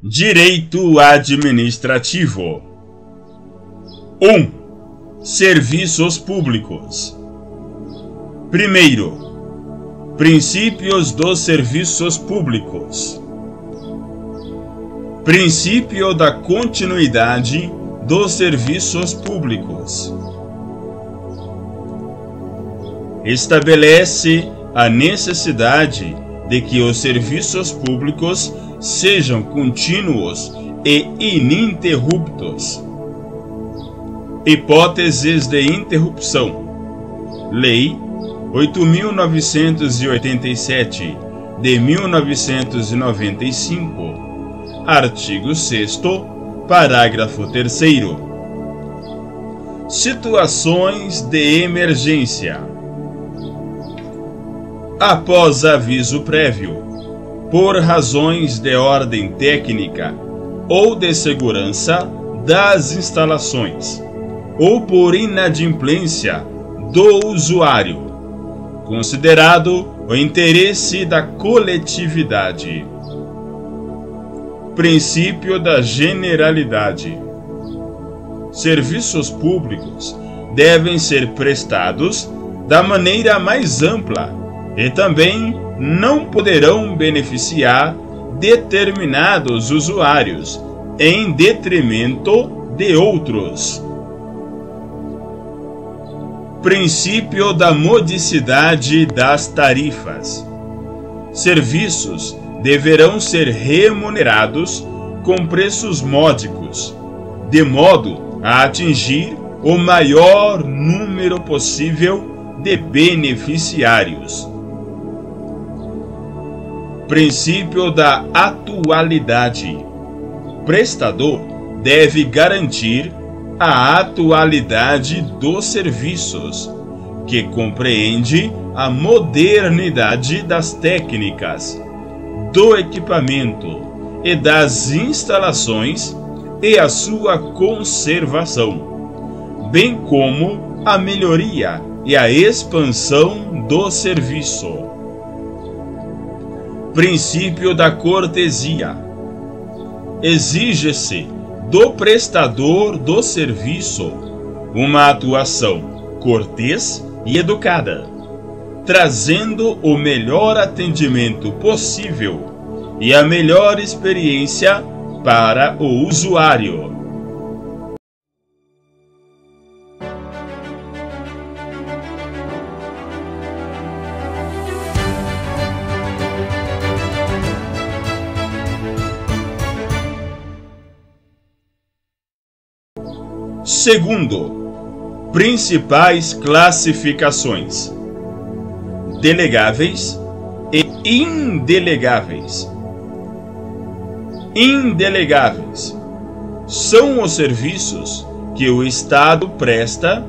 Direito administrativo. 1. Serviços públicos. Primeiro, princípios dos serviços públicos. Princípio da continuidade dos serviços públicos. Estabelece a necessidade de que os serviços públicos sejam contínuos e ininterruptos. Hipóteses de interrupção. Lei 8.987, de 1995, artigo 6º, parágrafo 3º. Situações de emergência. Após aviso prévio, por razões de ordem técnica ou de segurança das instalações, ou por inadimplência do usuário, considerado o interesse da coletividade. Princípio da generalidade. Serviços públicos devem ser prestados da maneira mais ampla e também não poderão beneficiar determinados usuários em detrimento de outros. Princípio da modicidade das tarifas. Serviços deverão ser remunerados com preços módicos, de modo a atingir o maior número possível de beneficiários. Princípio da atualidade. Prestador deve garantir a atualidade dos serviços, que compreende a modernidade das técnicas, do equipamento e das instalações e a sua conservação, bem como a melhoria e a expansão do serviço. Princípio da cortesia. Exige-se do prestador do serviço uma atuação cortês e educada, trazendo o melhor atendimento possível e a melhor experiência para o usuário. Segundo, principais classificações: delegáveis e indelegáveis. Indelegáveis são os serviços que o Estado presta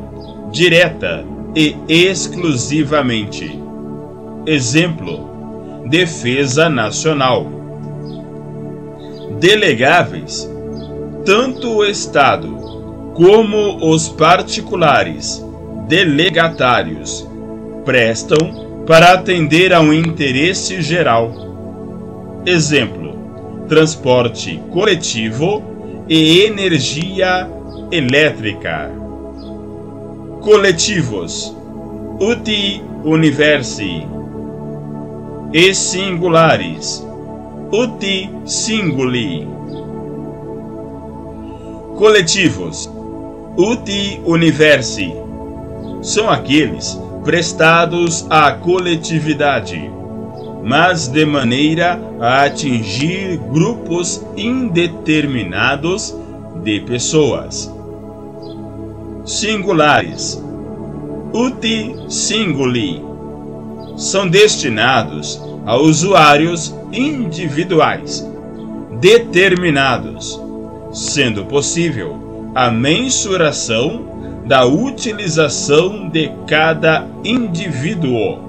direta e exclusivamente. Exemplo: defesa nacional. Delegáveis, tanto o Estado como os particulares delegatários prestam para atender a um interesse geral. Exemplo: transporte coletivo e energia elétrica. Coletivos: uti universi. E singulares: uti singuli. Coletivos uti universi são aqueles prestados à coletividade, mas de maneira a atingir grupos indeterminados de pessoas. Singulares uti singuli são destinados a usuários individuais, determinados, sendo possível a mensuração da utilização de cada indivíduo.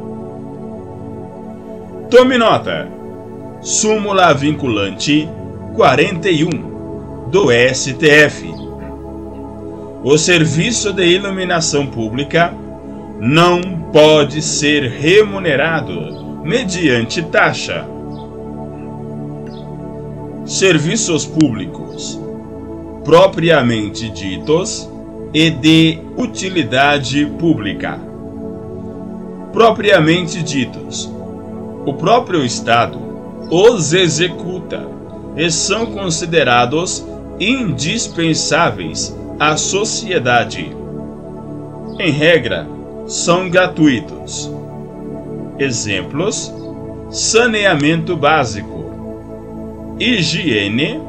Tome nota. Súmula vinculante 41 do STF. O serviço de iluminação pública não pode ser remunerado mediante taxa. serviços públicos propriamente ditos e de utilidade pública. Propriamente ditos, o próprio Estado os executa e são considerados indispensáveis à sociedade. Em regra, são gratuitos. Exemplos: saneamento básico, higiene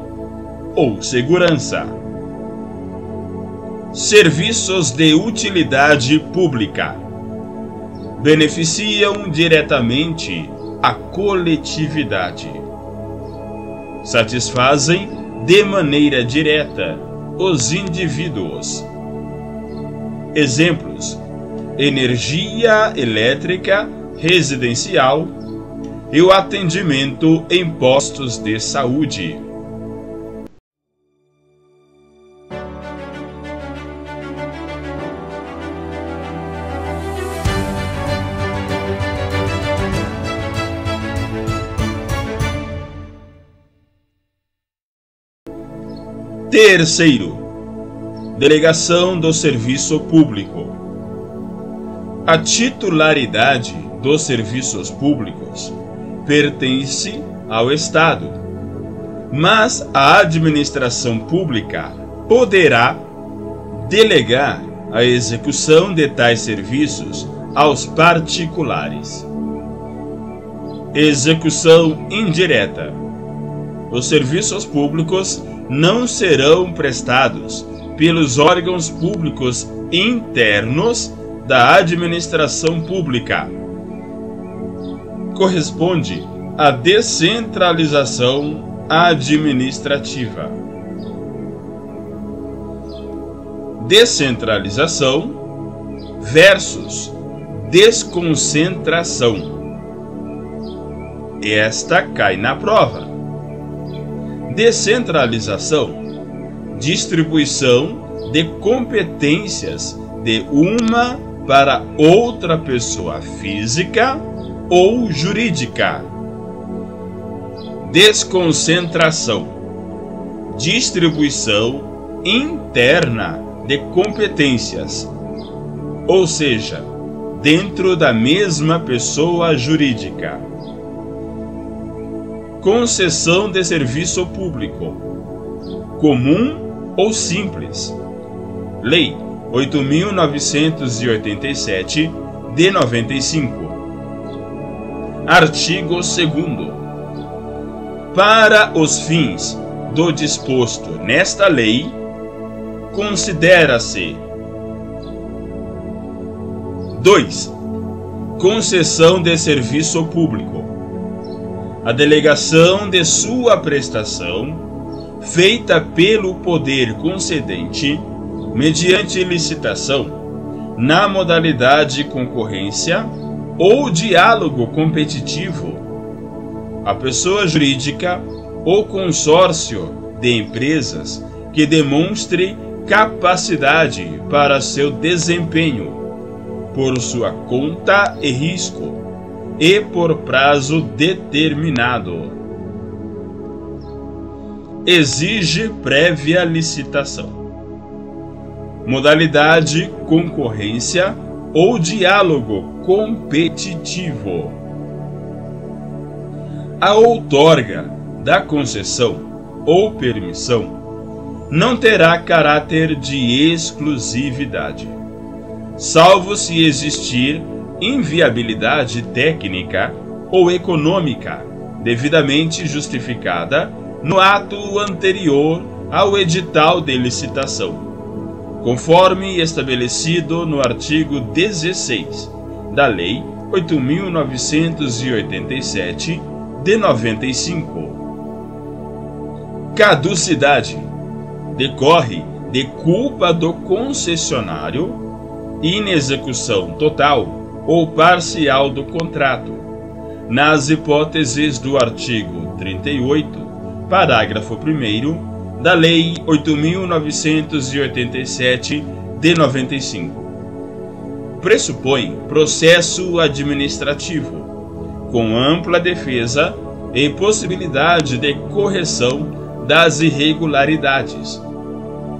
ou segurança. Serviços de utilidade pública beneficiam diretamente a coletividade. Satisfazem de maneira direta os indivíduos. Exemplos: energia elétrica residencial e o atendimento em postos de saúde. Terceiro, delegação do serviço público. A titularidade dos serviços públicos pertence ao Estado, mas a administração pública poderá delegar a execução de tais serviços aos particulares. Execução indireta. Os serviços públicos não serão prestados pelos órgãos públicos internos da administração pública. Corresponde à descentralização administrativa. Descentralização versus desconcentração. Esta cai na prova. Descentralização: distribuição de competências de uma para outra pessoa física ou jurídica. Desconcentração: distribuição interna de competências, ou seja, dentro da mesma pessoa jurídica. Concessão de serviço público, comum ou simples. Lei 8.987, de 95. Artigo 2º. Para os fins do disposto nesta lei, considera-se: 2. Concessão de serviço público: a delegação de sua prestação, feita pelo poder concedente, mediante licitação, na modalidade concorrência ou diálogo competitivo, a pessoa jurídica ou consórcio de empresas que demonstre capacidade para seu desempenho, por sua conta e risco, e por prazo determinado. Exige prévia licitação. Modalidade concorrência ou diálogo competitivo. A outorga da concessão ou permissão não terá caráter de exclusividade, salvo se existir inviabilidade técnica ou econômica devidamente justificada no ato anterior ao edital de licitação, conforme estabelecido no artigo 16 da Lei 8.987, de 95. Caducidade: decorre de culpa do concessionário, inexecução total ou parcial do contrato, nas hipóteses do artigo 38, parágrafo 1º, da Lei 8.987, de 95. Pressupõe processo administrativo, com ampla defesa e possibilidade de correção das irregularidades.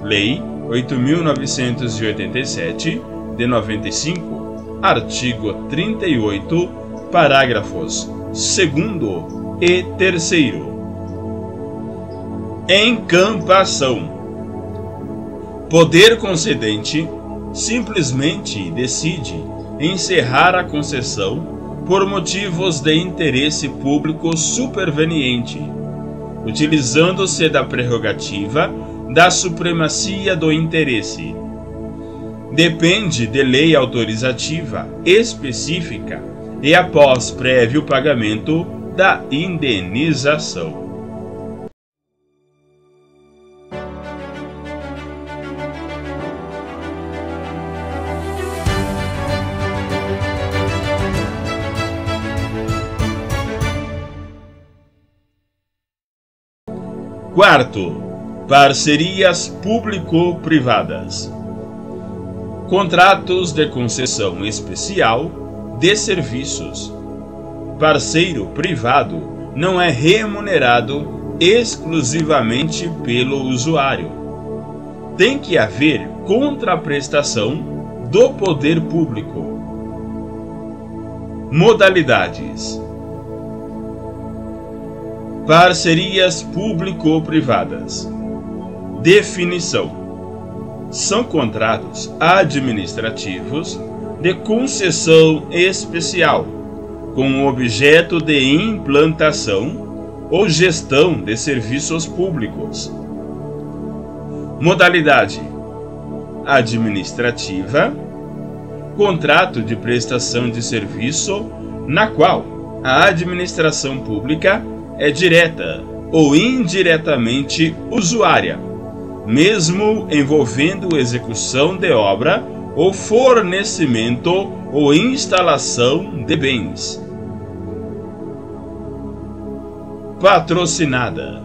Lei 8.987, de 95, artigo 38, parágrafos 2º e 3º. Encampação. Poder concedente simplesmente decide encerrar a concessão por motivos de interesse público superveniente, utilizando-se da prerrogativa da supremacia do interesse. Depende de lei autorizativa específica e após prévio pagamento da indenização. Quarto, parcerias público-privadas. Contratos de concessão especial de serviços. Parceiro privado não é remunerado exclusivamente pelo usuário. Tem que haver contraprestação do poder público. Modalidades. Parcerias público-privadas. Definição: são contratos administrativos de concessão especial, com o objeto de implantação ou gestão de serviços públicos. Modalidade: administrativa. Contrato de prestação de serviço na qual a administração pública é direta ou indiretamente usuária, mesmo envolvendo execução de obra ou fornecimento ou instalação de bens. Patrocinada.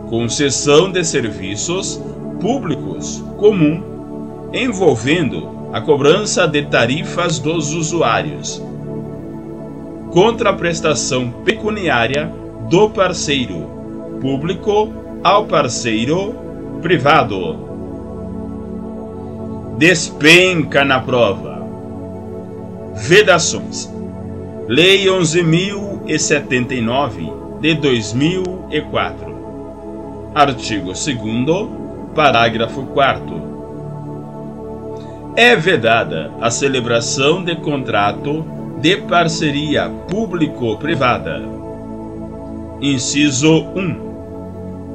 Concessão de serviços públicos comum, envolvendo a cobrança de tarifas dos usuários. Contraprestação pecuniária do parceiro público ao parceiro privado. Despenca na prova. Vedações. Lei 11.079, de 2004. Artigo 2º, parágrafo 4º. É vedada a celebração de contrato de parceria público-privada. Inciso 1.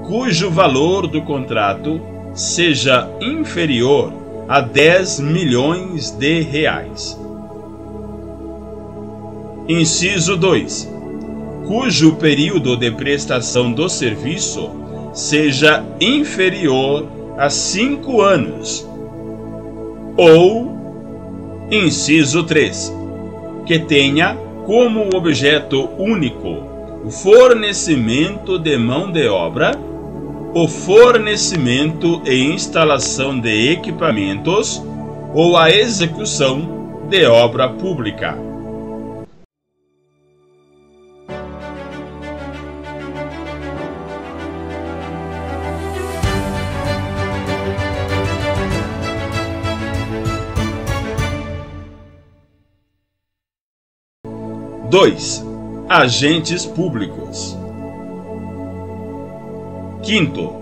Cujo valor do contrato seja inferior a 10 milhões de reais. Inciso 2. Cujo período de prestação do serviço seja inferior a 5 anos. Ou, inciso 3, que tenha como objeto único o fornecimento de mão de obra, o fornecimento e instalação de equipamentos ou a execução de obra pública. Dois. Agentes públicos. Quinto,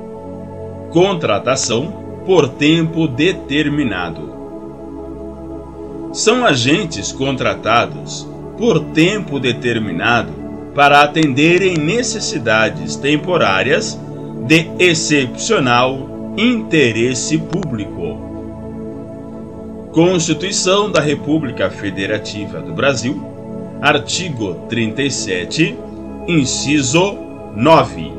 contratação por tempo determinado. São agentes contratados por tempo determinado para atenderem necessidades temporárias de excepcional interesse público. Constituição da República Federativa do Brasil, artigo 37, inciso 9.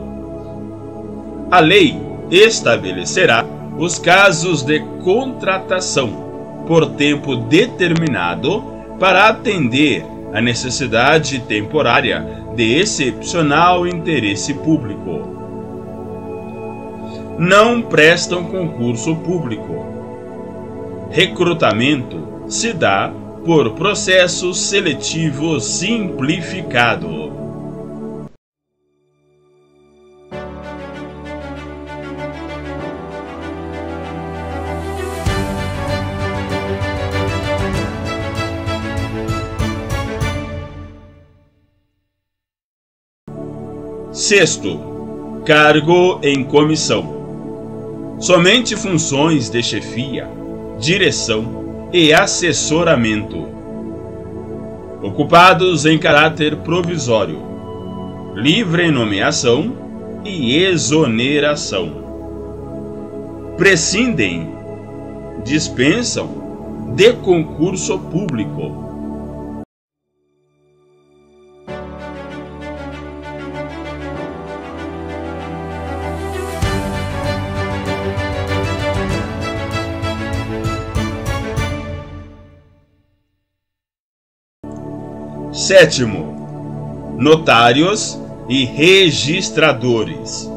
A lei estabelecerá os casos de contratação por tempo determinado para atender a necessidade temporária de excepcional interesse público. Não prestam concurso público. Recrutamento se dá por processo seletivo simplificado. Sexto, cargo em comissão. Somente funções de chefia, direção e assessoramento, ocupados em caráter provisório, livre nomeação e exoneração. Prescindem, dispensam de concurso público. Sétimo, notários e registradores.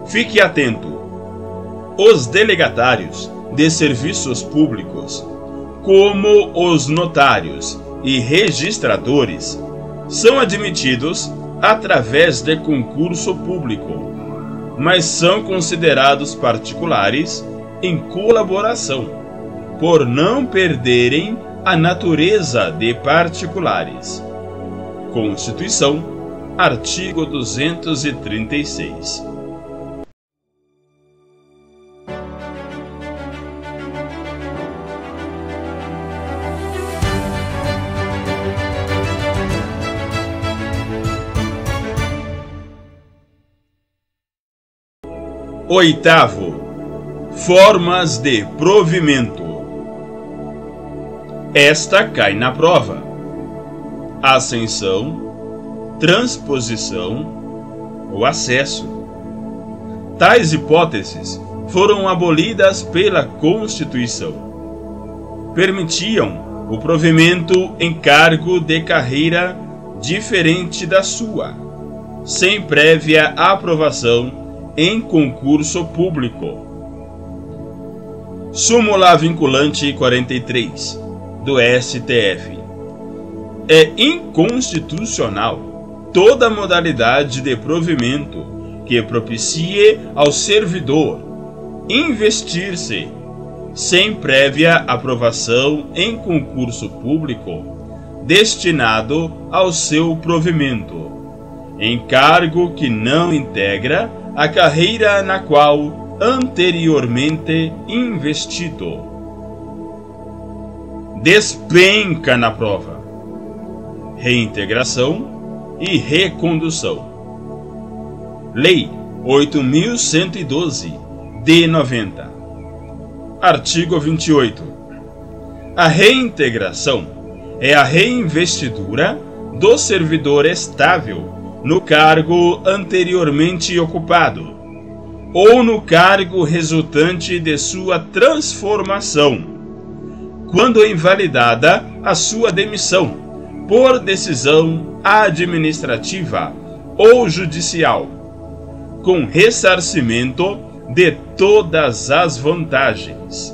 Fique atento. Os delegatários de serviços públicos, como os notários e registradores, são admitidos através de concurso público, mas são considerados particulares em colaboração, por não perderem a natureza de particulares. Constituição, artigo 236. Oitavo, formas de provimento. Esta cai na prova: ascensão, transposição ou acesso. Tais hipóteses foram abolidas pela Constituição. Permitiam o provimento em cargo de carreira diferente da sua, sem prévia aprovação em concurso público. Súmula vinculante 43 do STF. É inconstitucional toda modalidade de provimento que propicie ao servidor investir-se sem prévia aprovação em concurso público destinado ao seu provimento, em cargo que não integra a carreira na qual anteriormente investido. Despenca na prova: reintegração e recondução. Lei 8.112 de 90. Artigo 28. A reintegração é a reinvestidura do servidor estável no cargo anteriormente ocupado, ou no cargo resultante de sua transformação, quando invalidada a sua demissão por decisão administrativa ou judicial, com ressarcimento de todas as vantagens.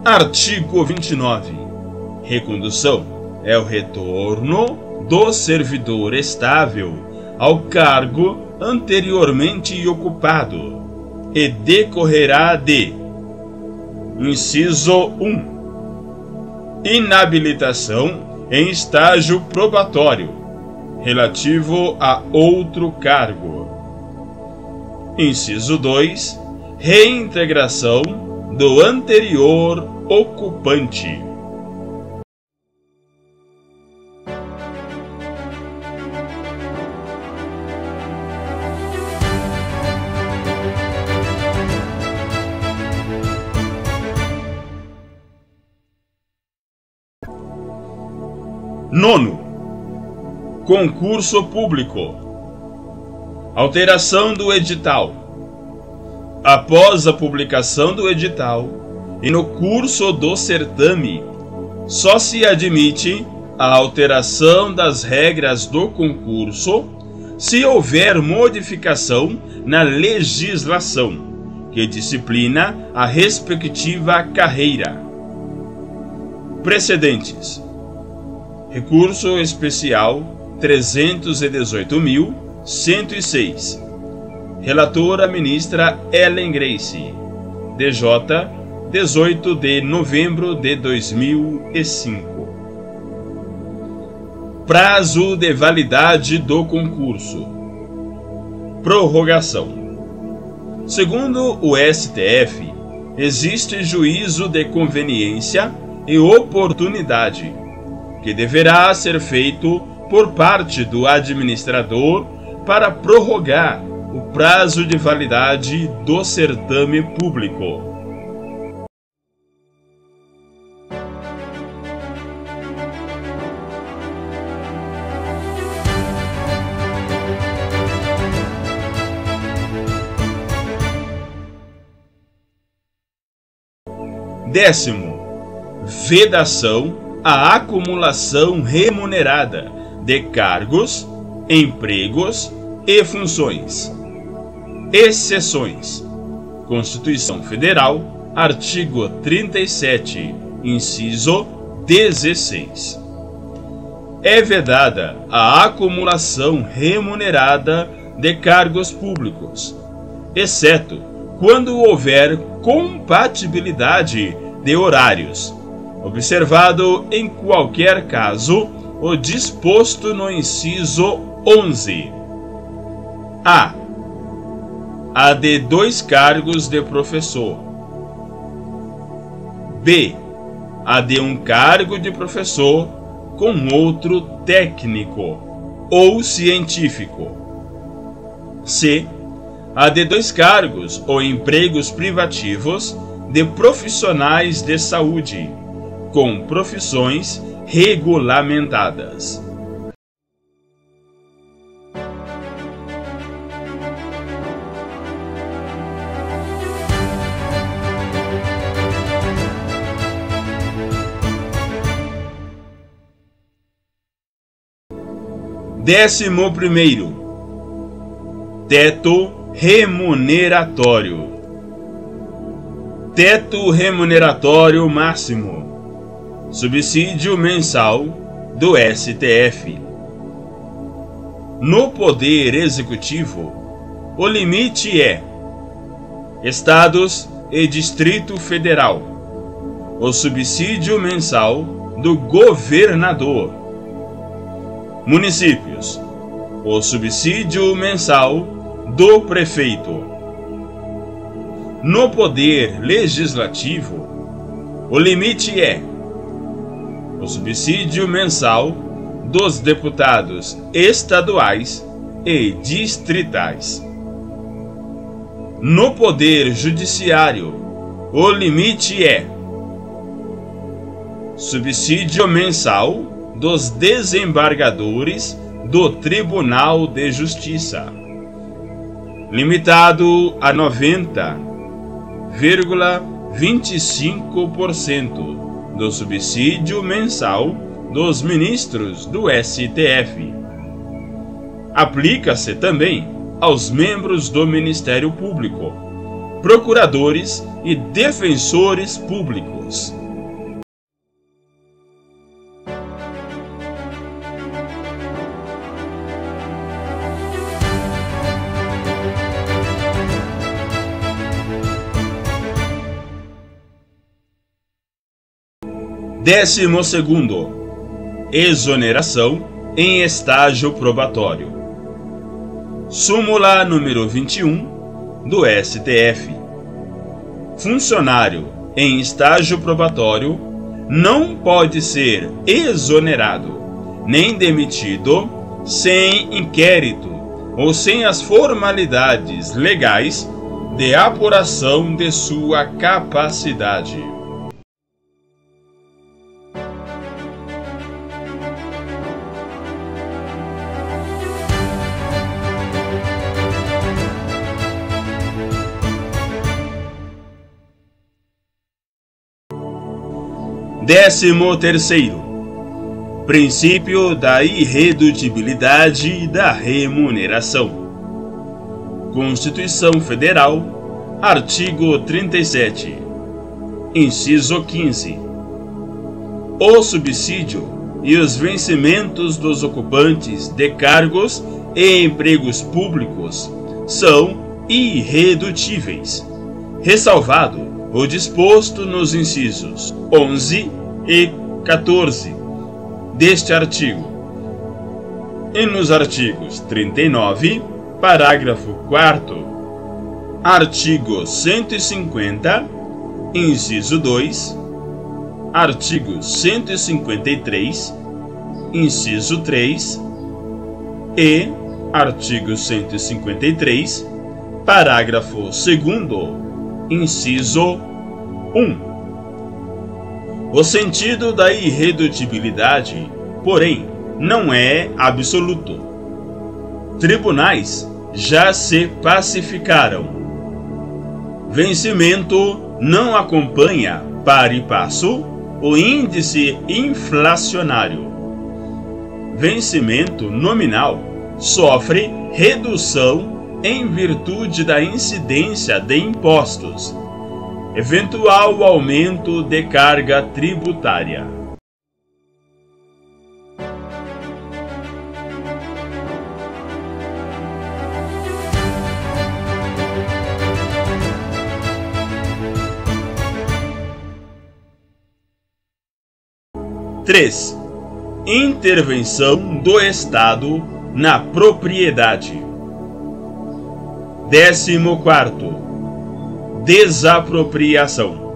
Artigo 29. Recondução é o retorno do servidor estável ao cargo anteriormente ocupado e decorrerá de: inciso 1, inabilitação em estágio probatório relativo a outro cargo. Inciso 2, reintegração do anterior ocupante. Nono, concurso público. Alteração do edital. Após a publicação do edital e no curso do certame, só se admite a alteração das regras do concurso se houver modificação na legislação que disciplina a respectiva carreira. Precedentes: Recurso Especial 318.106. Relatora ministra Ellen Grace. DJ, 18 de novembro de 2005. prazo de validade do concurso. Prorrogação. Segundo o STF, existe juízo de conveniência e oportunidade, que deverá ser feito por parte do administrador para prorrogar o prazo de validade do certame público. Décimo, vedação à acumulação remunerada de cargos, empregos e funções. Exceções. Constituição Federal, artigo 37, inciso 16. É vedada a acumulação remunerada de cargos públicos, exceto quando houver compatibilidade de horários, observado em qualquer caso o disposto no inciso 11. A de 2 cargos de professor. B. A de 1 cargo de professor com outro técnico ou científico. C. A de 2 cargos ou empregos privativos de profissionais de saúde, com profissões regulamentadas. Décimo primeiro, teto remuneratório. Teto remuneratório máximo. Subsídio mensal do STF. No Poder Executivo, o limite é Estados e Distrito Federal. O subsídio mensal do governador. Municípios. O subsídio mensal do prefeito. No Poder Legislativo, o limite é o subsídio mensal dos deputados estaduais e distritais. No Poder Judiciário, o limite é subsídio mensal dos desembargadores do Tribunal de Justiça, limitado a 90,25% do subsídio mensal dos ministros do STF. Aplica-se também aos membros do Ministério Público, procuradores e defensores públicos. Décimo segundo, exoneração em estágio probatório. Súmula número 21 do STF. Funcionário em estágio probatório não pode ser exonerado nem demitido sem inquérito ou sem as formalidades legais de apuração de sua capacidade. Décimo terceiro, princípio da irredutibilidade da remuneração. Constituição Federal, artigo 37, inciso 15. O subsídio e os vencimentos dos ocupantes de cargos e empregos públicos são irredutíveis, ressalvado o disposto nos incisos 11 e 14 deste artigo, e nos artigos 39, parágrafo 4º, artigo 150, inciso 2, artigo 153, inciso 3 e artigo 153, parágrafo 2º, inciso 1. O sentido da irredutibilidade, porém, não é absoluto. Tribunais já se pacificaram. Vencimento não acompanha, par e passo, o índice inflacionário. Vencimento nominal sofre redução em virtude da incidência de impostos, eventual aumento de carga tributária. Três. Intervenção do Estado na propriedade. 14º. Desapropriação.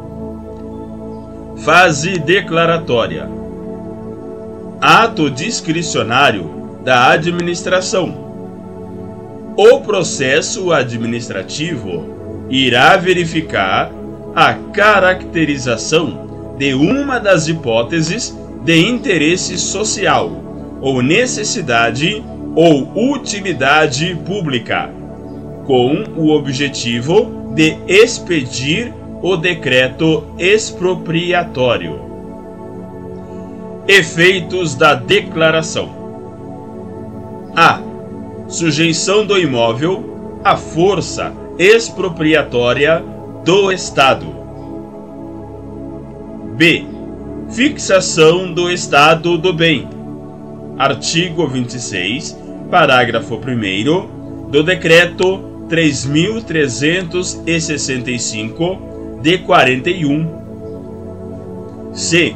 Fase declaratória. Ato discricionário da administração. O processo administrativo irá verificar a caracterização de uma das hipóteses de interesse social, ou necessidade ou utilidade pública, com o objetivo de expedir o decreto expropriatório. Efeitos da declaração: a. Sujeição do imóvel à força expropriatória do Estado. B. Fixação do estado do bem. Artigo 26, parágrafo 1º do Decreto 3.365, de 41. C.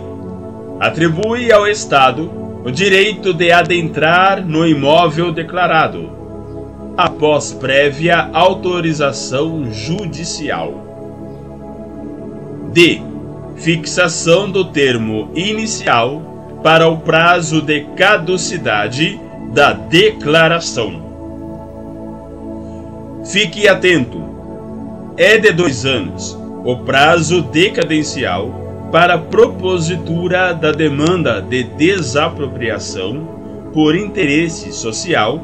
Atribui ao Estado o direito de adentrar no imóvel declarado, após prévia autorização judicial. D. Fixação do termo inicial para o prazo de caducidade da declaração. Fique atento: é de 2 anos o prazo decadencial para propositura da demanda de desapropriação por interesse social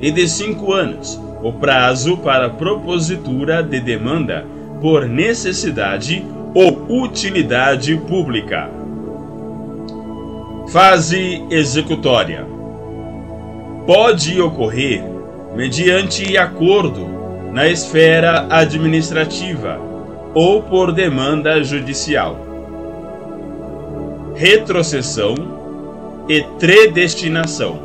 e de 5 anos o prazo para propositura de demanda por necessidade ou utilidade pública. Fase executória. Pode ocorrer mediante acordo na esfera administrativa ou por demanda judicial. Retrocessão e tredestinação.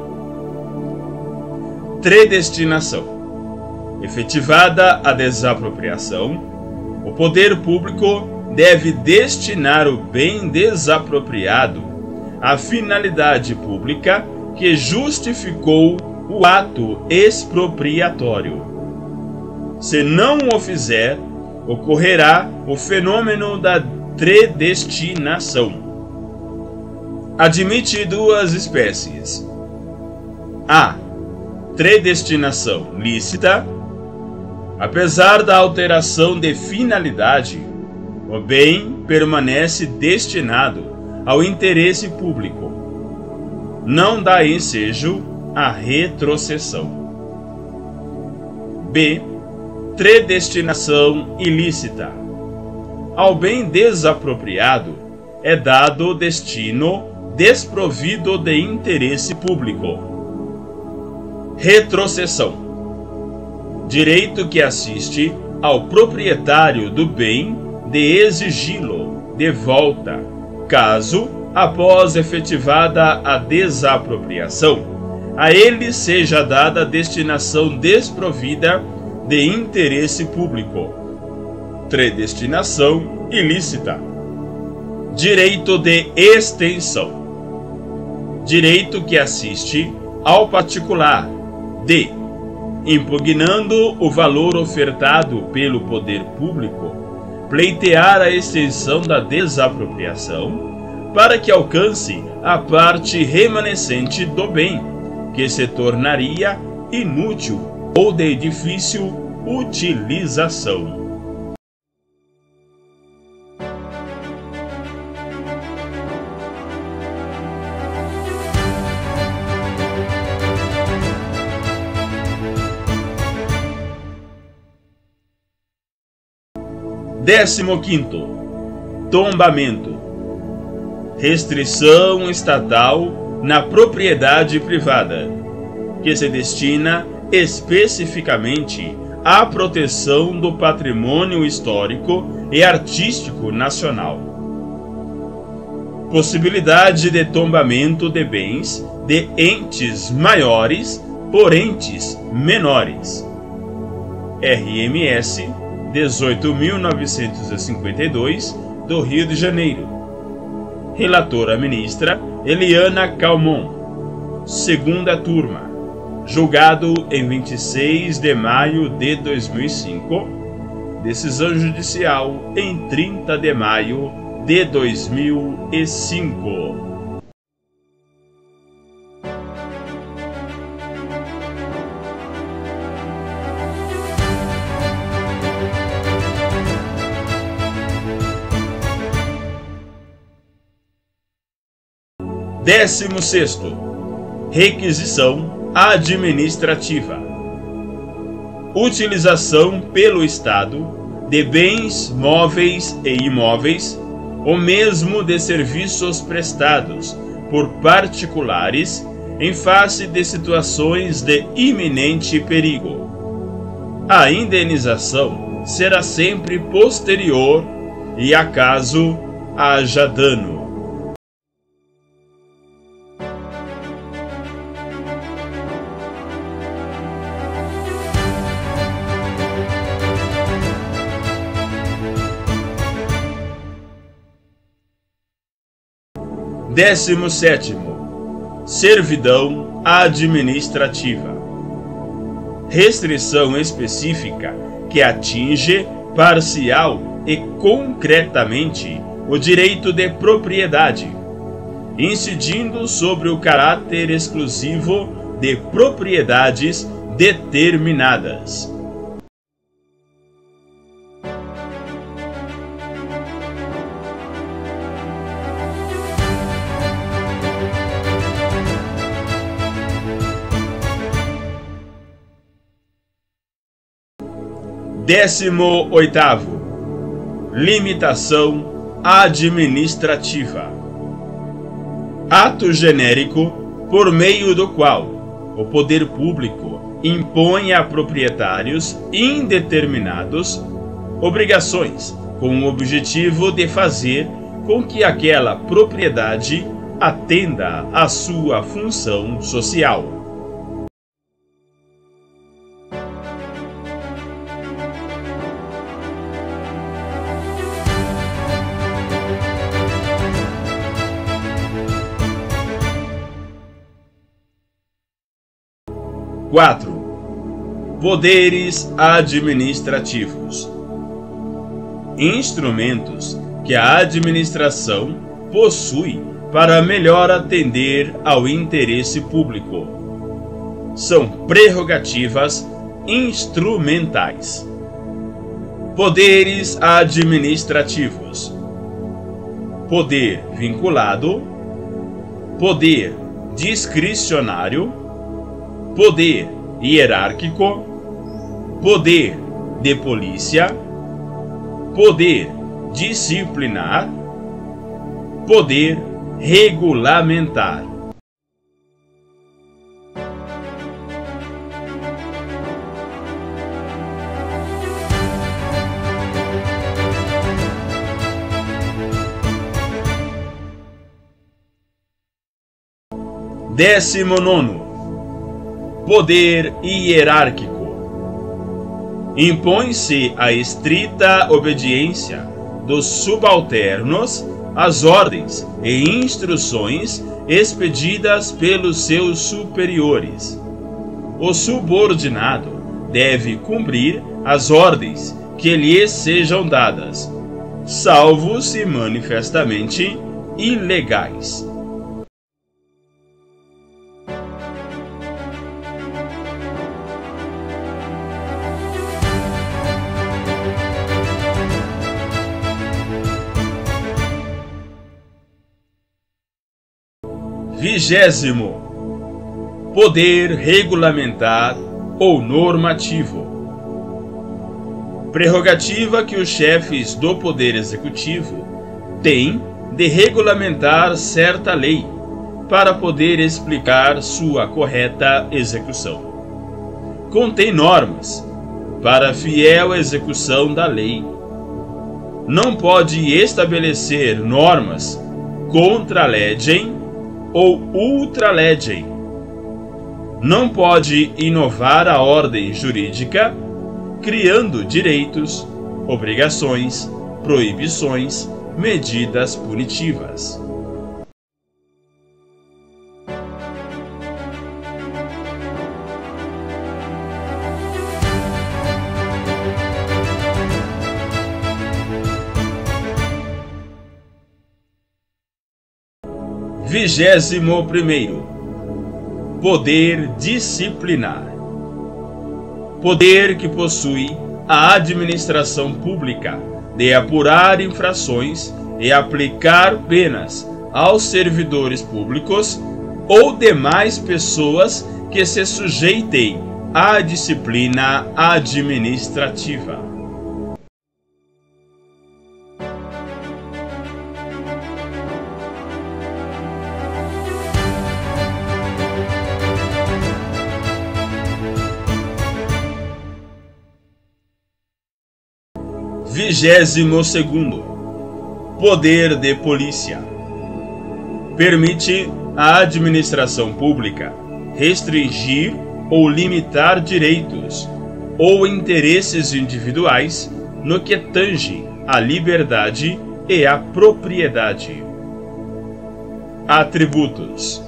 Tredestinação. Efetivada a desapropriação, o poder público deve destinar o bem desapropriado à finalidade pública que justificou o ato expropriatório. Se não o fizer, ocorrerá o fenômeno da tredestinação. Admite 2 espécies: a. Tredestinação lícita. Apesar da alteração de finalidade, o bem permanece destinado ao interesse público. Não dá ensejo à retrocessão. B. Tredestinação ilícita. Ao bem desapropriado é dado destino desprovido de interesse público. Retrocessão. Direito que assiste ao proprietário do bem de exigi-lo de volta, caso, após efetivada a desapropriação, a ele seja dada destinação desprovida de interesse público. Tredestinação ilícita. Direito de extensão. Direito que assiste ao particular de, impugnando o valor ofertado pelo poder público, pleitear a extensão da desapropriação para que alcance a parte remanescente do bem, que se tornaria inútil ou de difícil utilização. Décimo quinto, tombamento. Restrição estatal na propriedade privada, que se destina especificamente à proteção do patrimônio histórico e artístico nacional. Possibilidade de tombamento de bens de entes maiores por entes menores. RMS 18.952, do Rio de Janeiro. Relatora ministra Eliana Calmon. Segunda turma. Julgado em 26 de maio de 2005. Decisão judicial em 30 de maio de 2005. Décimo sexto, requisição administrativa. Utilização pelo Estado de bens móveis e imóveis, ou mesmo de serviços prestados por particulares em face de situações de iminente perigo. A indenização será sempre posterior e, acaso haja dano. Décimo sétimo, servidão administrativa. Restrição específica que atinge parcial e concretamente o direito de propriedade, incidindo sobre o caráter exclusivo de propriedades determinadas. Décimo oitavo, limitação administrativa. Ato genérico por meio do qual o poder público impõe a proprietários indeterminados obrigações com o objetivo de fazer com que aquela propriedade atenda à sua função social. Quatro, poderes administrativos. Instrumentos que a administração possui para melhor atender ao interesse público. São prerrogativas instrumentais. Poderes administrativos: poder vinculado, poder discricionário, poder hierárquico, poder de polícia, poder disciplinar, poder regulamentar. Décimo nono, poder hierárquico. Impõe-se a estrita obediência dos subalternos às ordens e instruções expedidas pelos seus superiores. O subordinado deve cumprir as ordens que lhe sejam dadas, salvo se manifestamente ilegais. Vigésimo. Poder regulamentar ou normativo. Prerrogativa que os chefes do Poder Executivo têm de regulamentar certa lei para poder explicar sua correta execução. Contém normas para a fiel execução da lei. Não pode estabelecer normas contra legem ou ultra legem. Não pode inovar a ordem jurídica, criando direitos, obrigações, proibições, medidas punitivas. Vigésimo primeiro. Poder disciplinar. Poder que possui a administração pública de apurar infrações e aplicar penas aos servidores públicos ou demais pessoas que se sujeitem à disciplina administrativa. Vigésimo segundo. Poder de polícia. Permite à administração pública restringir ou limitar direitos ou interesses individuais no que tange à liberdade e à propriedade. Atributos.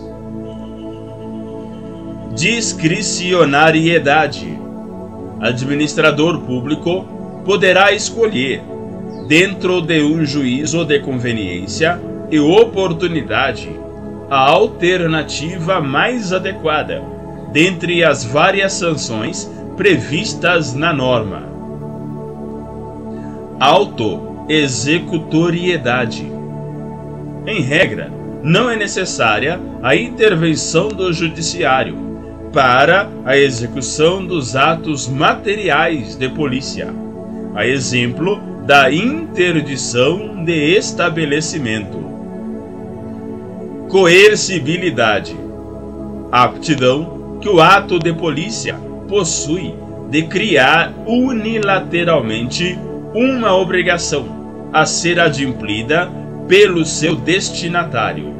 Discricionariedade. Administrador público poderá escolher, dentro de um juízo de conveniência e oportunidade, a alternativa mais adequada dentre as várias sanções previstas na norma. Autoexecutoriedade. Em regra, não é necessária a intervenção do judiciário para a execução dos atos materiais de polícia, a exemplo da interdição de estabelecimento. Coercibilidade. Aptidão que o ato de polícia possui de criar unilateralmente uma obrigação a ser adimplida pelo seu destinatário.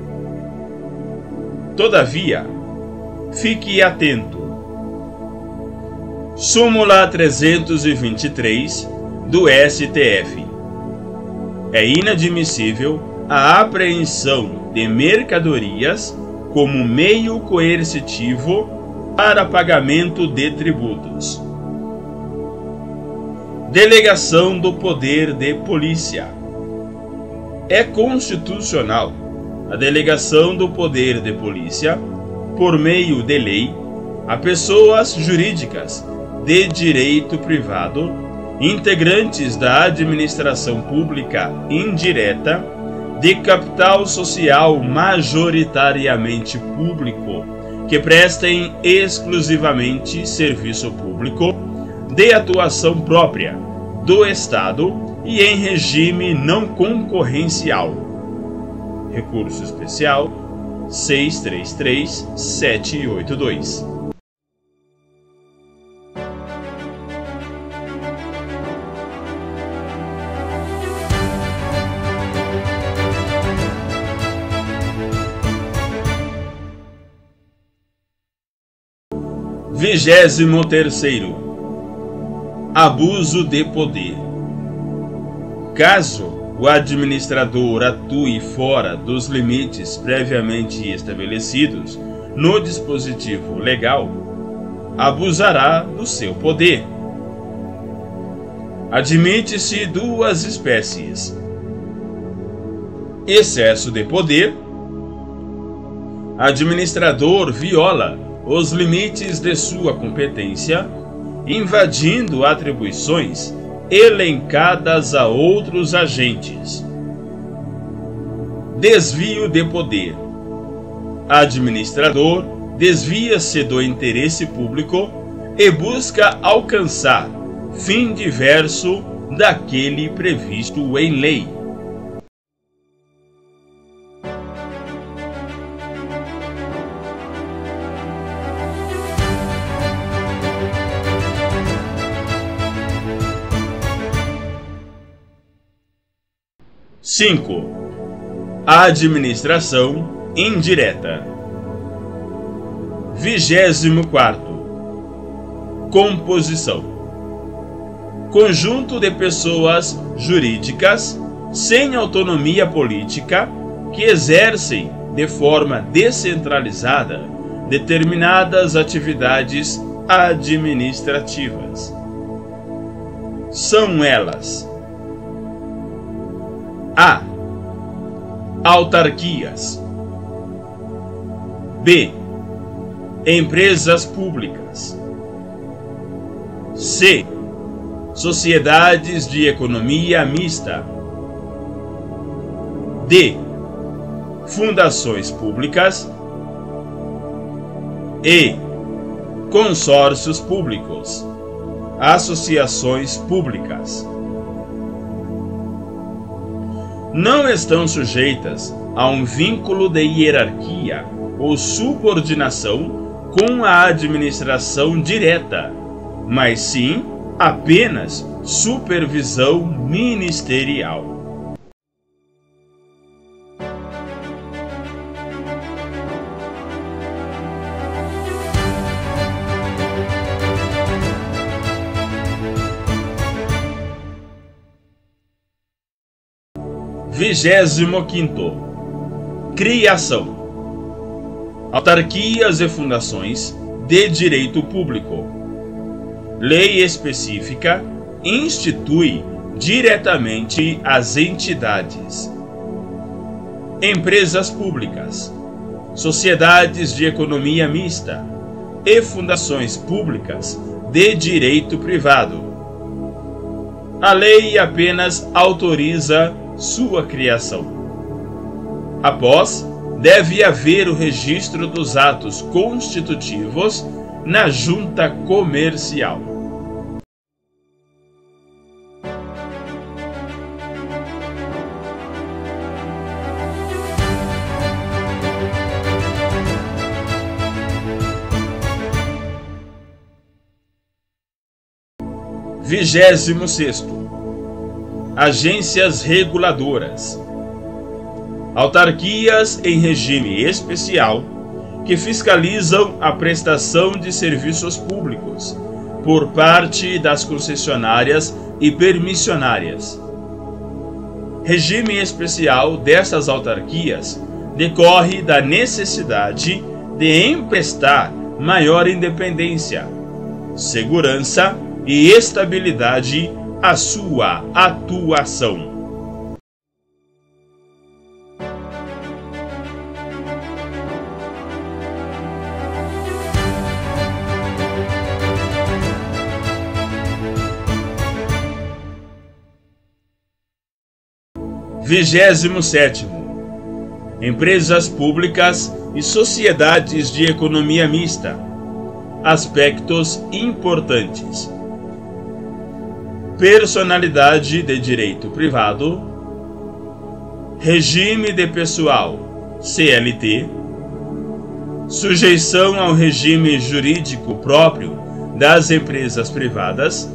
Todavia, fique atento. Súmula 323 do STF. É inadmissível a apreensão de mercadorias como meio coercitivo para pagamento de tributos. Delegação do poder de polícia. É constitucional a delegação do poder de polícia, por meio de lei, a pessoas jurídicas de direito privado, integrantes da administração pública indireta, de capital social majoritariamente público, que prestem exclusivamente serviço público, de atuação própria do Estado e em regime não concorrencial. Recurso especial 633-782. Vigésimo terceiro. Abuso de poder. Caso o administrador atue fora dos limites previamente estabelecidos no dispositivo legal, abusará do seu poder. Admite-se duas espécies: excesso de poder. Administrador viola os limites de sua competência, invadindo atribuições elencadas a outros agentes. Desvio de poder. Administrador desvia-se do interesse público e busca alcançar fim diverso daquele previsto em lei. Cinco. Administração indireta. 24º. Composição. Conjunto de pessoas jurídicas sem autonomia política que exercem de forma descentralizada determinadas atividades administrativas. São elas: A. Autarquias. B. Empresas públicas. C. Sociedades de economia mista. D. Fundações públicas. E. Consórcios públicos. Associações públicas. Não estão sujeitas a um vínculo de hierarquia ou subordinação com a administração direta, mas sim apenas supervisão ministerial. Vigésimo quinto. Criação. Autarquias e fundações de direito público. Lei específica institui diretamente as entidades. Empresas públicas, sociedades de economia mista e fundações públicas de direito privado. A lei apenas autoriza sua criação. Após, deve haver o registro dos atos constitutivos na junta comercial. Vigésimo sexto. Agências reguladoras. Autarquias em regime especial que fiscalizam a prestação de serviços públicos por parte das concessionárias e permissionárias. Regime especial dessas autarquias decorre da necessidade de emprestar maior independência, segurança e estabilidade à sua atuação. Vigésimo sétimo. Empresas públicas e sociedades de economia mista. Aspectos importantes: personalidade de direito privado, regime de pessoal CLT, sujeição ao regime jurídico próprio das empresas privadas,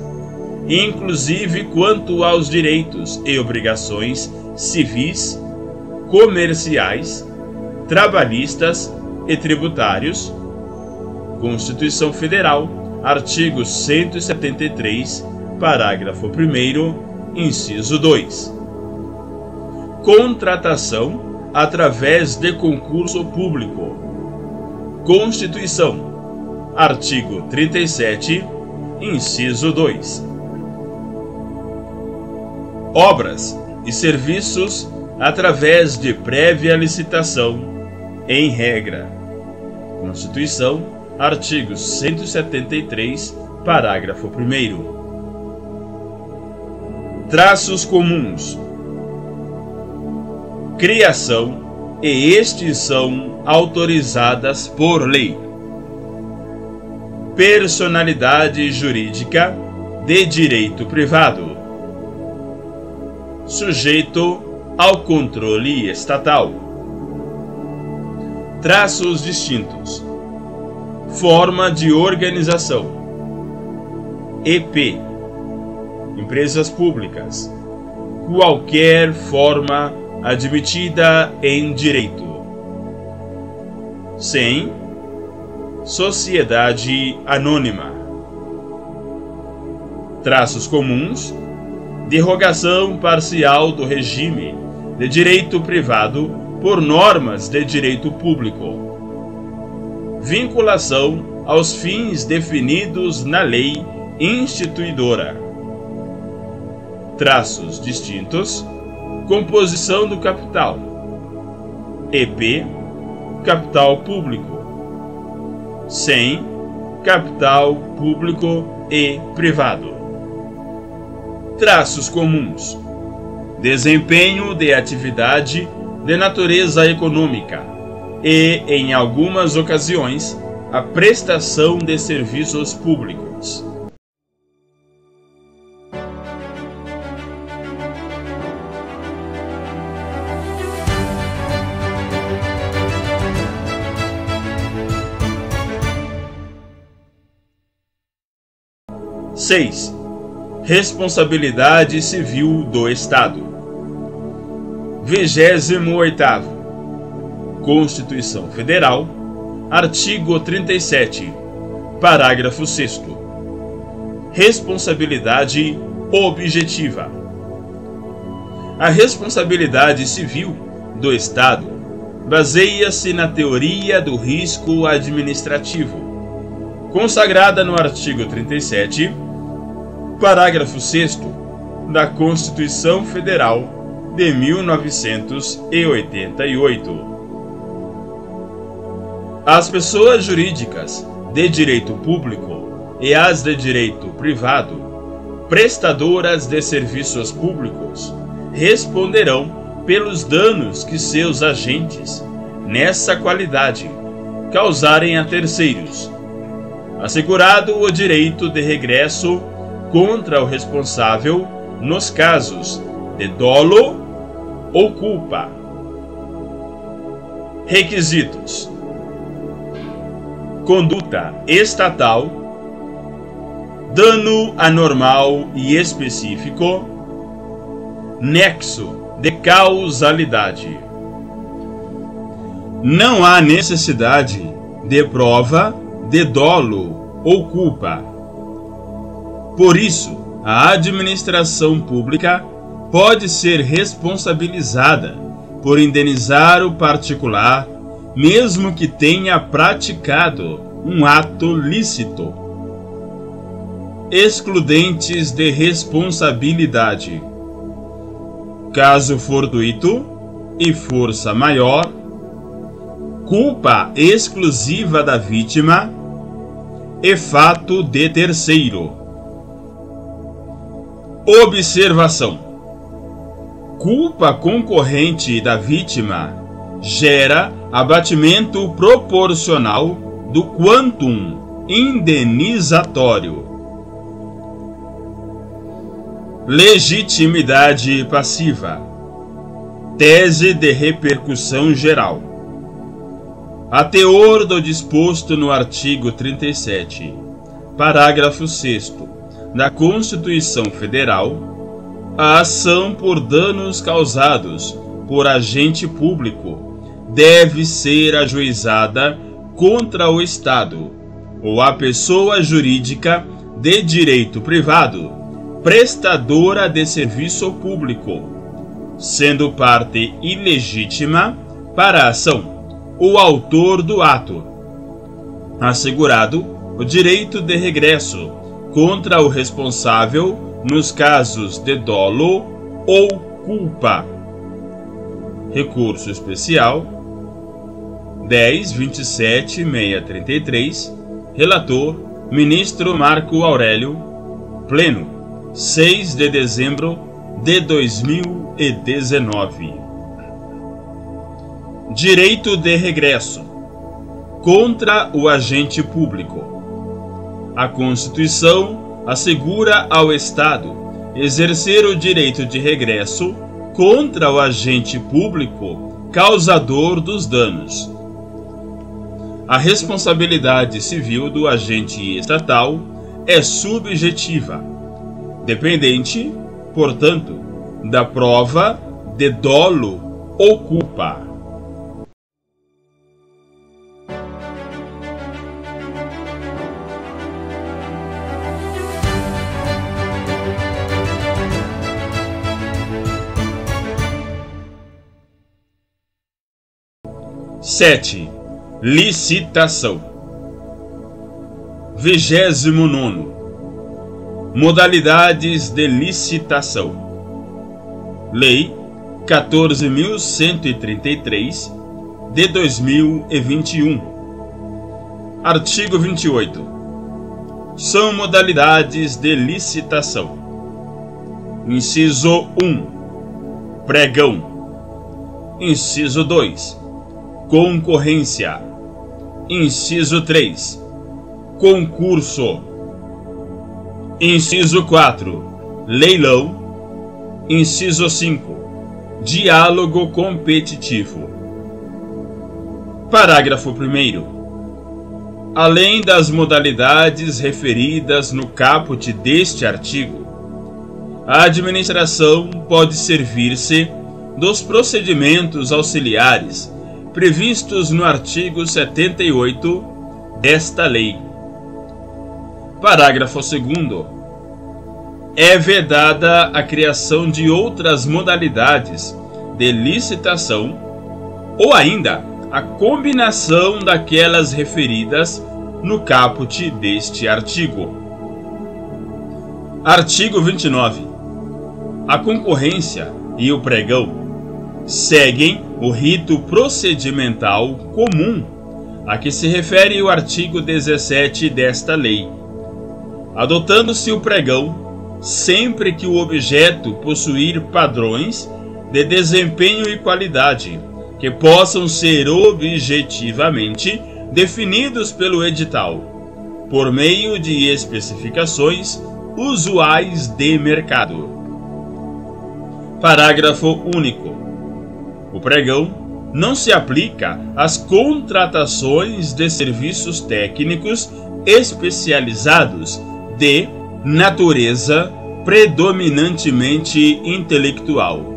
inclusive quanto aos direitos e obrigações civis, comerciais, trabalhistas e tributários. Constituição Federal, artigo 173, parágrafo 1º, inciso 2. contratação através de concurso público. Constituição, artigo 37, inciso 2. Obras e serviços através de prévia licitação, em regra. Constituição, artigo 173, parágrafo 1º. Traços comuns: criação e extinção autorizadas por lei. Personalidade jurídica de direito privado, sujeito ao controle estatal. Traços distintos: forma de organização. EP, empresas públicas, qualquer forma admitida em direito. SEM, sociedade anônima. Traços comuns: derrogação parcial do regime de direito privado por normas de direito público. Vinculação aos fins definidos na lei instituidora. Traços distintos: composição do capital. EP, capital público. SEM, capital público e privado. Traços comuns: desempenho de atividade de natureza econômica e, em algumas ocasiões, a prestação de serviços públicos. Seis. Responsabilidade civil do Estado. 28º. Constituição Federal, artigo 37, parágrafo 6º. Responsabilidade objetiva. A responsabilidade civil do Estado baseia-se na teoria do risco administrativo, consagrada no artigo 37, parágrafo 6º da Constituição Federal de 1988. As pessoas jurídicas de direito público e as de direito privado, prestadoras de serviços públicos, responderão pelos danos que seus agentes, nessa qualidade, causarem a terceiros, assegurado o direito de regresso contra o responsável nos casos de dolo ou culpa. Requisitos: conduta estatal, dano anormal e específico, nexo de causalidade. Não há necessidade de prova de dolo ou culpa. Por isso, a administração pública pode ser responsabilizada por indenizar o particular, mesmo que tenha praticado um ato lícito. Excludentes de responsabilidade: caso fortuito e força maior, culpa exclusiva da vítima e fato de terceiro. Observação: culpa concorrente da vítima gera abatimento proporcional do quantum indenizatório. Legitimidade passiva. Tese de repercussão geral. A teor do disposto no artigo 37, parágrafo 6º da Constituição Federal, a ação por danos causados por agente público deve ser ajuizada contra o Estado ou a pessoa jurídica de direito privado, prestadora de serviço público, sendo parte ilegítima para a ação o autor do ato, assegurado o direito de regresso contra o responsável nos casos de dolo ou culpa. Recurso especial 10.27.633, relator ministro Marco Aurélio, pleno 6 de dezembro de 2019. Direito de regresso contra o agente público. A Constituição assegura ao Estado exercer o direito de regresso contra o agente público causador dos danos. A responsabilidade civil do agente estatal é subjetiva, dependente, portanto, da prova de dolo ou culpa. Sete. Licitação. 29º. Modalidades de licitação. Lei 14.133 de 2021. Artigo 28. São modalidades de licitação. Inciso 1. Pregão. Inciso 2. Concorrência. Inciso 3. Concurso. Inciso 4. Leilão. Inciso 5. Diálogo competitivo. Parágrafo 1º. Além das modalidades referidas no caput deste artigo, a administração pode servir-se dos procedimentos auxiliares previstos no artigo 78 desta lei. Parágrafo 2º. É vedada a criação de outras modalidades de licitação ou ainda a combinação daquelas referidas no caput deste artigo. Artigo 29. A concorrência e o pregão seguem o rito procedimental comum a que se refere o artigo 17 desta lei, adotando-se o pregão sempre que o objeto possuir padrões de desempenho e qualidade que possam ser objetivamente definidos pelo edital, por meio de especificações usuais de mercado. Parágrafo único. O pregão não se aplica às contratações de serviços técnicos especializados de natureza predominantemente intelectual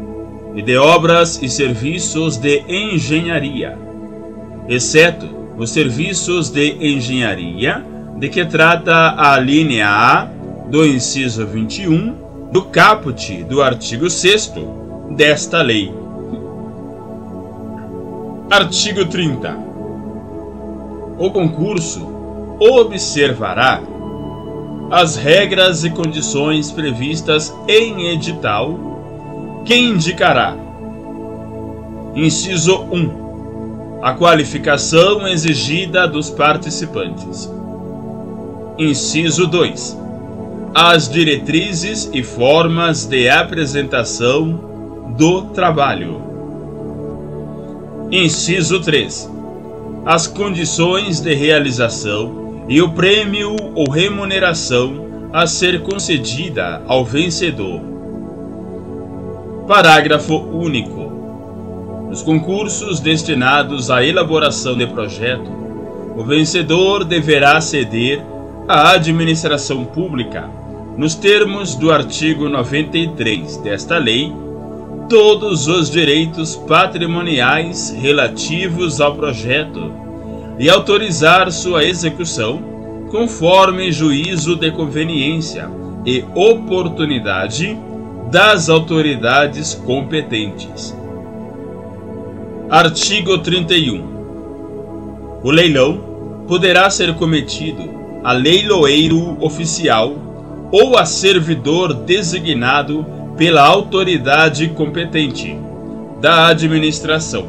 e de obras e serviços de engenharia, exceto os serviços de engenharia de que trata a linha A do inciso 21 do caput do artigo 6º desta lei. Artigo 30. O concurso observará as regras e condições previstas em edital que indicará: inciso 1. A qualificação exigida dos participantes. Inciso 2. As diretrizes e formas de apresentação do trabalho. Inciso 3. As condições de realização e o prêmio ou remuneração a ser concedida ao vencedor. Parágrafo único. Nos concursos destinados à elaboração de projeto, o vencedor deverá ceder à administração pública, nos termos do artigo 93 desta lei, todos os direitos patrimoniais relativos ao projeto e autorizar sua execução conforme juízo de conveniência e oportunidade das autoridades competentes. Artigo 31. O leilão poderá ser cometido a leiloeiro oficial ou a servidor designado pela autoridade competente da administração,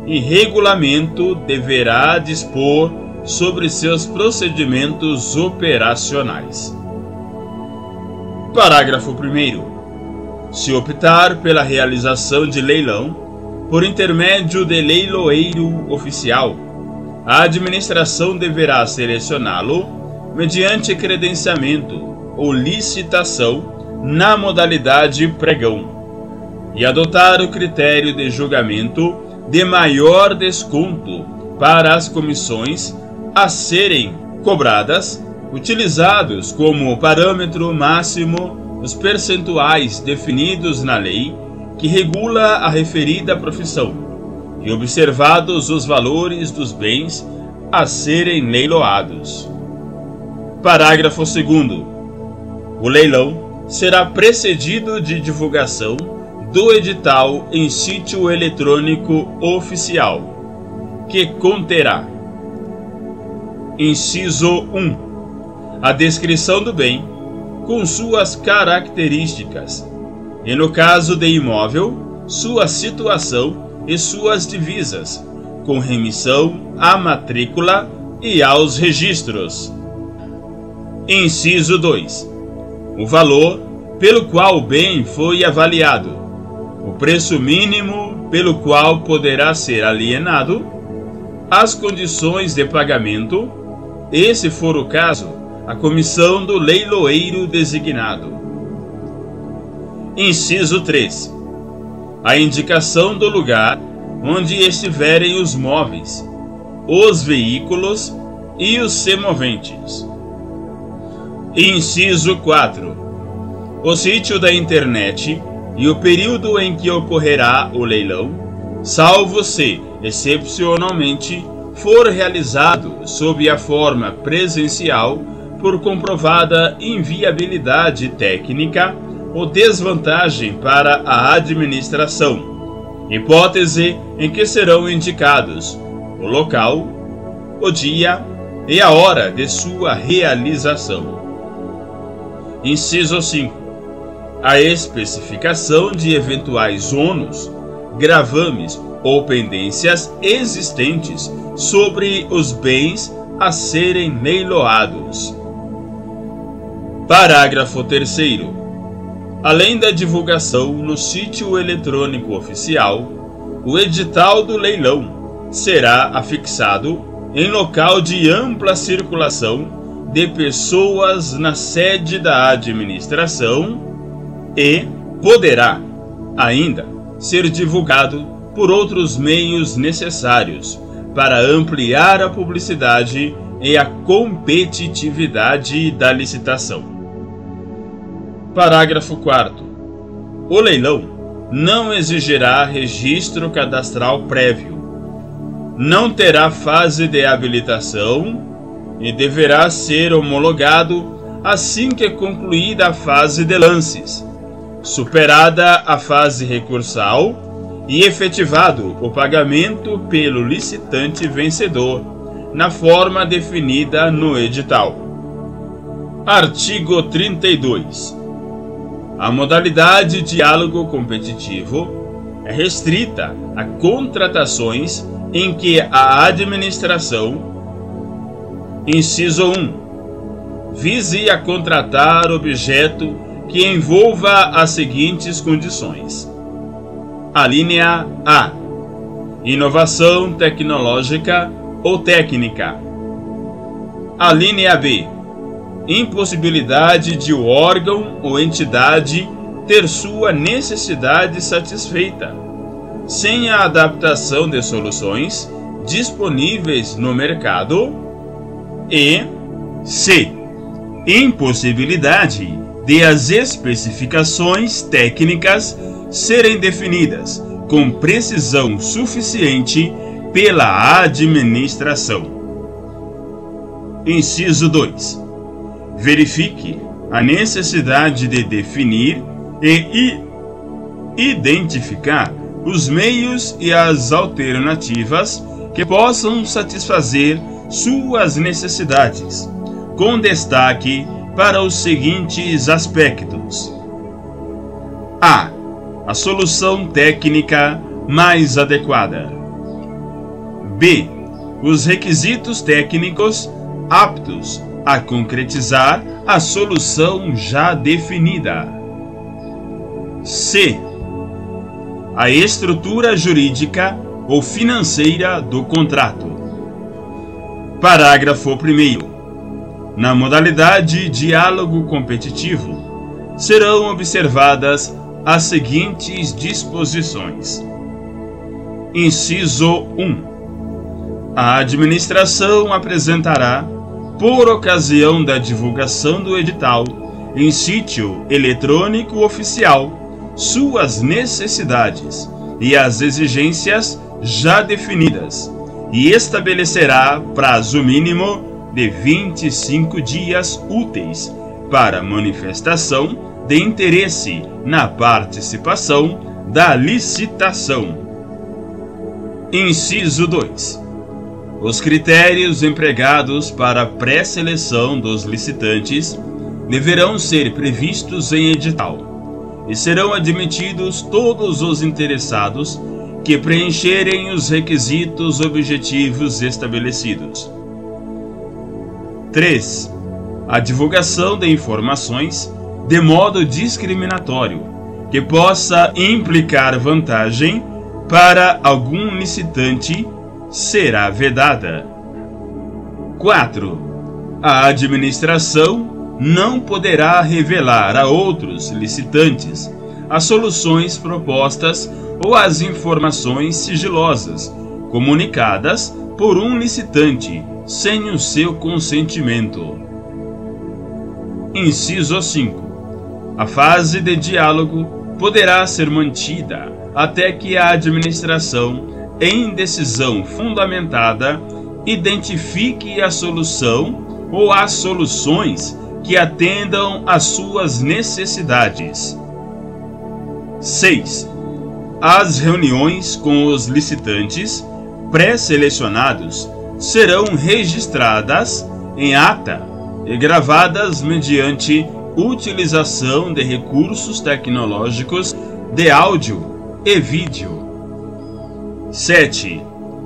e regulamento deverá dispor sobre seus procedimentos operacionais. Parágrafo 1º. Se optar pela realização de leilão por intermédio de leiloeiro oficial, a administração deverá selecioná-lo mediante credenciamento ou licitação na modalidade pregão e adotar o critério de julgamento de maior desconto para as comissões a serem cobradas, utilizados como parâmetro máximo os percentuais definidos na lei que regula a referida profissão e observados os valores dos bens a serem leiloados. Parágrafo 2º. O leilão será precedido de divulgação do edital em sítio eletrônico oficial, que conterá: inciso 1. A descrição do bem, com suas características, e no caso de imóvel, sua situação e suas divisas, com remissão à matrícula e aos registros. Inciso 2. O valor pelo qual o bem foi avaliado, o preço mínimo pelo qual poderá ser alienado, as condições de pagamento e, se for o caso, a comissão do leiloeiro designado. Inciso 3. A indicação do lugar onde estiverem os móveis, os veículos e os semoventes. Inciso 4. O sítio da internet e o período em que ocorrerá o leilão, salvo se, excepcionalmente, for realizado sob a forma presencial por comprovada inviabilidade técnica ou desvantagem para a administração, hipótese em que serão indicados o local, o dia e a hora de sua realização. Inciso 5. A especificação de eventuais ônus, gravames ou pendências existentes sobre os bens a serem leiloados. Parágrafo 3º. Além da divulgação no sítio eletrônico oficial, o edital do leilão será afixado em local de ampla circulação de pessoas na sede da administração e poderá, ainda, ser divulgado por outros meios necessários para ampliar a publicidade e a competitividade da licitação. Parágrafo 4º. O leilão não exigirá registro cadastral prévio, não terá fase de habilitação e deverá ser homologado assim que concluída a fase de lances, superada a fase recursal e efetivado o pagamento pelo licitante vencedor, na forma definida no edital. Artigo 32. A modalidade diálogo competitivo é restrita a contratações em que a administração, inciso 1, vise a contratar objeto que envolva as seguintes condições. Alínea A. Inovação tecnológica ou técnica. Alínea B. Impossibilidade de o órgão ou entidade ter sua necessidade satisfeita, sem a adaptação de soluções disponíveis no mercado. E C. Impossibilidade de as especificações técnicas serem definidas com precisão suficiente pela administração. Inciso 2. Verifique a necessidade de definir e identificar os meios e as alternativas que possam satisfazer suas necessidades, com destaque para os seguintes aspectos: a solução técnica mais adequada. B. Os requisitos técnicos aptos a concretizar a solução já definida. C. A estrutura jurídica ou financeira do contrato. Parágrafo 1º. Na modalidade diálogo competitivo, serão observadas as seguintes disposições. Inciso 1. A administração apresentará, por ocasião da divulgação do edital, em sítio eletrônico oficial, suas necessidades e as exigências já definidas, e estabelecerá prazo mínimo de 25 dias úteis para manifestação de interesse na participação da licitação. Inciso 2. Os critérios empregados para a pré-seleção dos licitantes deverão ser previstos em edital e serão admitidos todos os interessados que preencherem os requisitos objetivos estabelecidos. 3. A divulgação de informações de modo discriminatório que possa implicar vantagem para algum licitante será vedada. 4. A administração não poderá revelar a outros licitantes as soluções propostas ou as informações sigilosas comunicadas por um licitante sem o seu consentimento. Inciso 5. A fase de diálogo poderá ser mantida até que a administração, em decisão fundamentada, identifique a solução ou as soluções que atendam às suas necessidades. 6. As reuniões com os licitantes pré-selecionados serão registradas em ata e gravadas mediante utilização de recursos tecnológicos de áudio e vídeo. 7.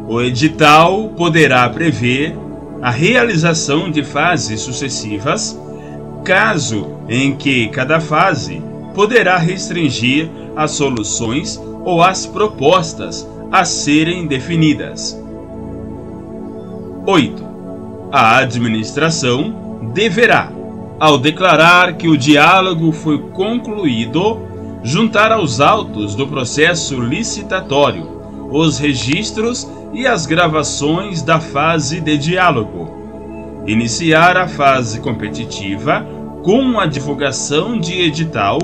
O edital poderá prever a realização de fases sucessivas, caso em que cada fase poderá restringir as soluções ou as propostas a serem definidas. 8. A administração deverá, ao declarar que o diálogo foi concluído, juntar aos autos do processo licitatório os registros e as gravações da fase de diálogo, iniciar a fase competitiva com a divulgação de edital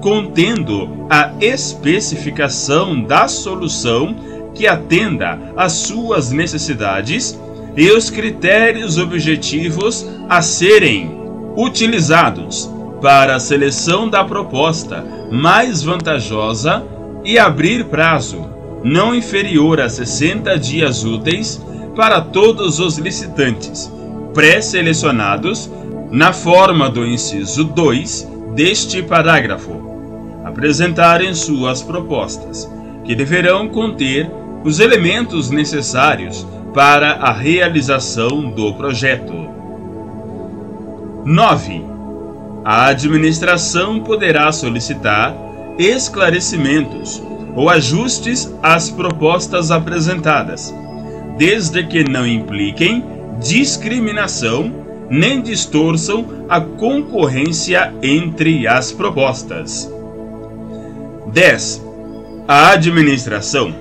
contendo a especificação da solução que atenda às suas necessidades e os critérios objetivos a serem utilizados para a seleção da proposta mais vantajosa e abrir prazo não inferior a 60 dias úteis para todos os licitantes pré-selecionados na forma do inciso 2 deste parágrafo, apresentarem suas propostas, que deverão conter os elementos necessários para a realização do projeto. 9. A administração poderá solicitar esclarecimentos ou ajustes às propostas apresentadas, desde que não impliquem discriminação nem distorçam a concorrência entre as propostas. 10. A administração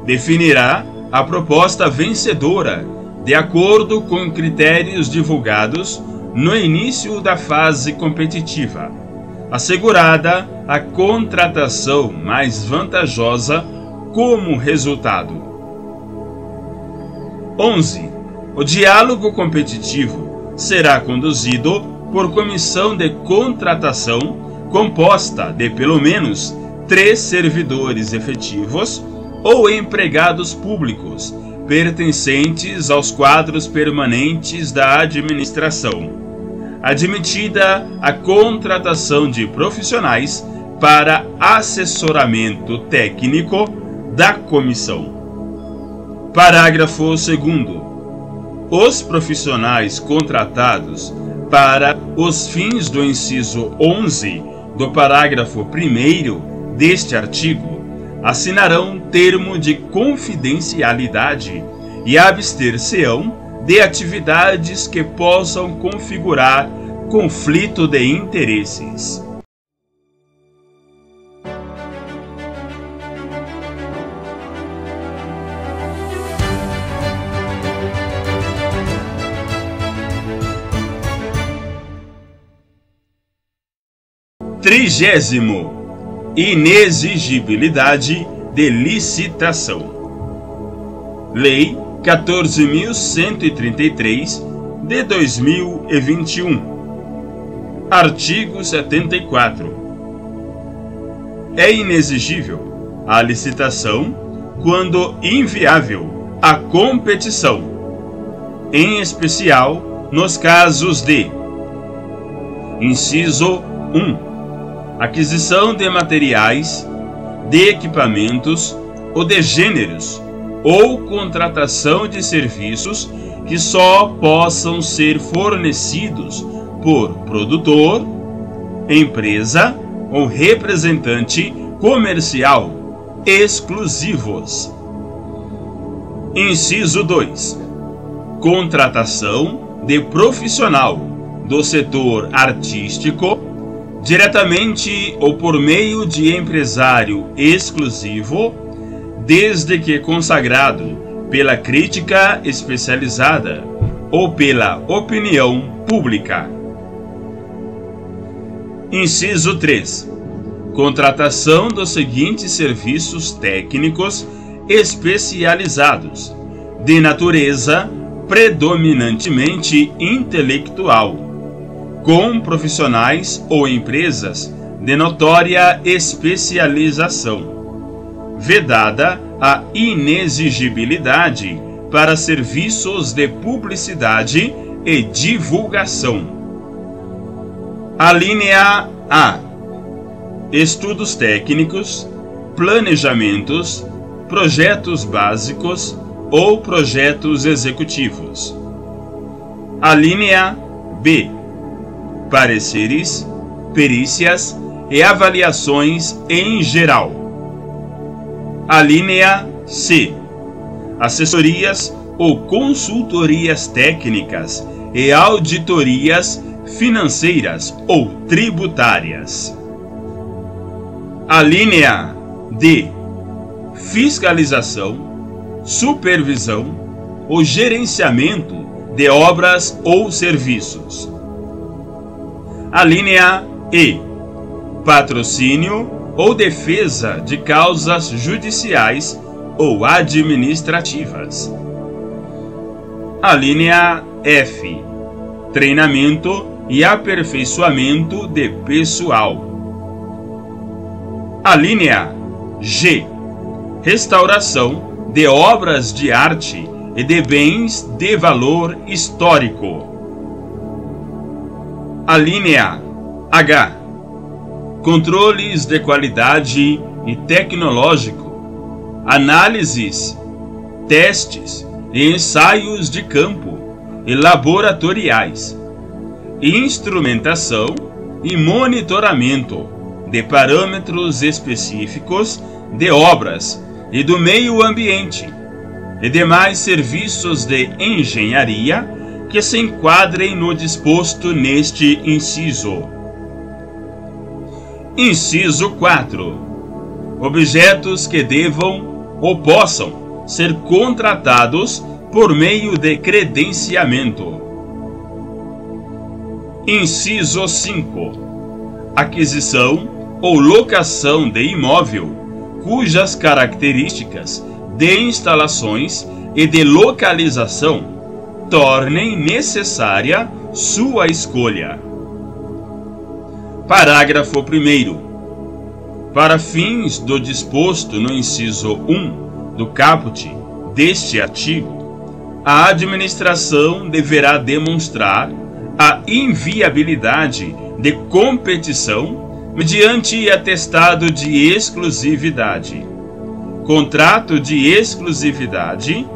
definirá a proposta vencedora de acordo com critérios divulgados no início da fase competitiva, assegurada a contratação mais vantajosa como resultado. 11. O diálogo competitivo será conduzido por comissão de contratação composta de pelo menos 3 servidores efetivos ou empregados públicos pertencentes aos quadros permanentes da administração, admitida a contratação de profissionais para assessoramento técnico da comissão. Parágrafo 2º. Os profissionais contratados para os fins do inciso 11 do parágrafo 1º deste artigo assinarão termo de confidencialidade e abster-se-ão de atividades que possam configurar conflito de interesses. Trigésimo. Inexigibilidade de licitação. Lei 14.133 de 2021. Artigo 74. É inexigível a licitação quando inviável a competição, em especial nos casos de: inciso 1. Aquisição de materiais, de equipamentos ou de gêneros, ou contratação de serviços que só possam ser fornecidos por produtor, empresa ou representante comercial exclusivos. Inciso 2. Contratação de profissional do setor artístico, diretamente ou por meio de empresário exclusivo, desde que consagrado pela crítica especializada ou pela opinião pública. Inciso 3. Contratação dos seguintes serviços técnicos especializados, de natureza predominantemente intelectual, com profissionais ou empresas de notória especialização, vedada a inexigibilidade para serviços de publicidade e divulgação. Alínea A. Estudos técnicos, planejamentos, projetos básicos ou projetos executivos. Alínea B. Pareceres, perícias e avaliações em geral. Alínea C. Assessorias ou consultorias técnicas e auditorias financeiras ou tributárias. Alínea D. Fiscalização, supervisão ou gerenciamento de obras ou serviços. Alínea E. Patrocínio ou defesa de causas judiciais ou administrativas. Alínea F. Treinamento e aperfeiçoamento de pessoal. Alínea G. Restauração de obras de arte e de bens de valor histórico. Alínea H. Controles de qualidade e tecnológico, análises, testes e ensaios de campo e laboratoriais, instrumentação e monitoramento de parâmetros específicos de obras e do meio ambiente e demais serviços de engenharia que se enquadrem no disposto neste inciso. Inciso 4. Objetos que devam ou possam ser contratados por meio de credenciamento. Inciso 5. Aquisição ou locação de imóvel cujas características de instalações e de localização tornem necessária sua escolha. Parágrafo 1º. Para fins do disposto no inciso 1 do caput deste artigo, a administração deverá demonstrar a inviabilidade de competição mediante atestado de exclusividade, contrato de exclusividade,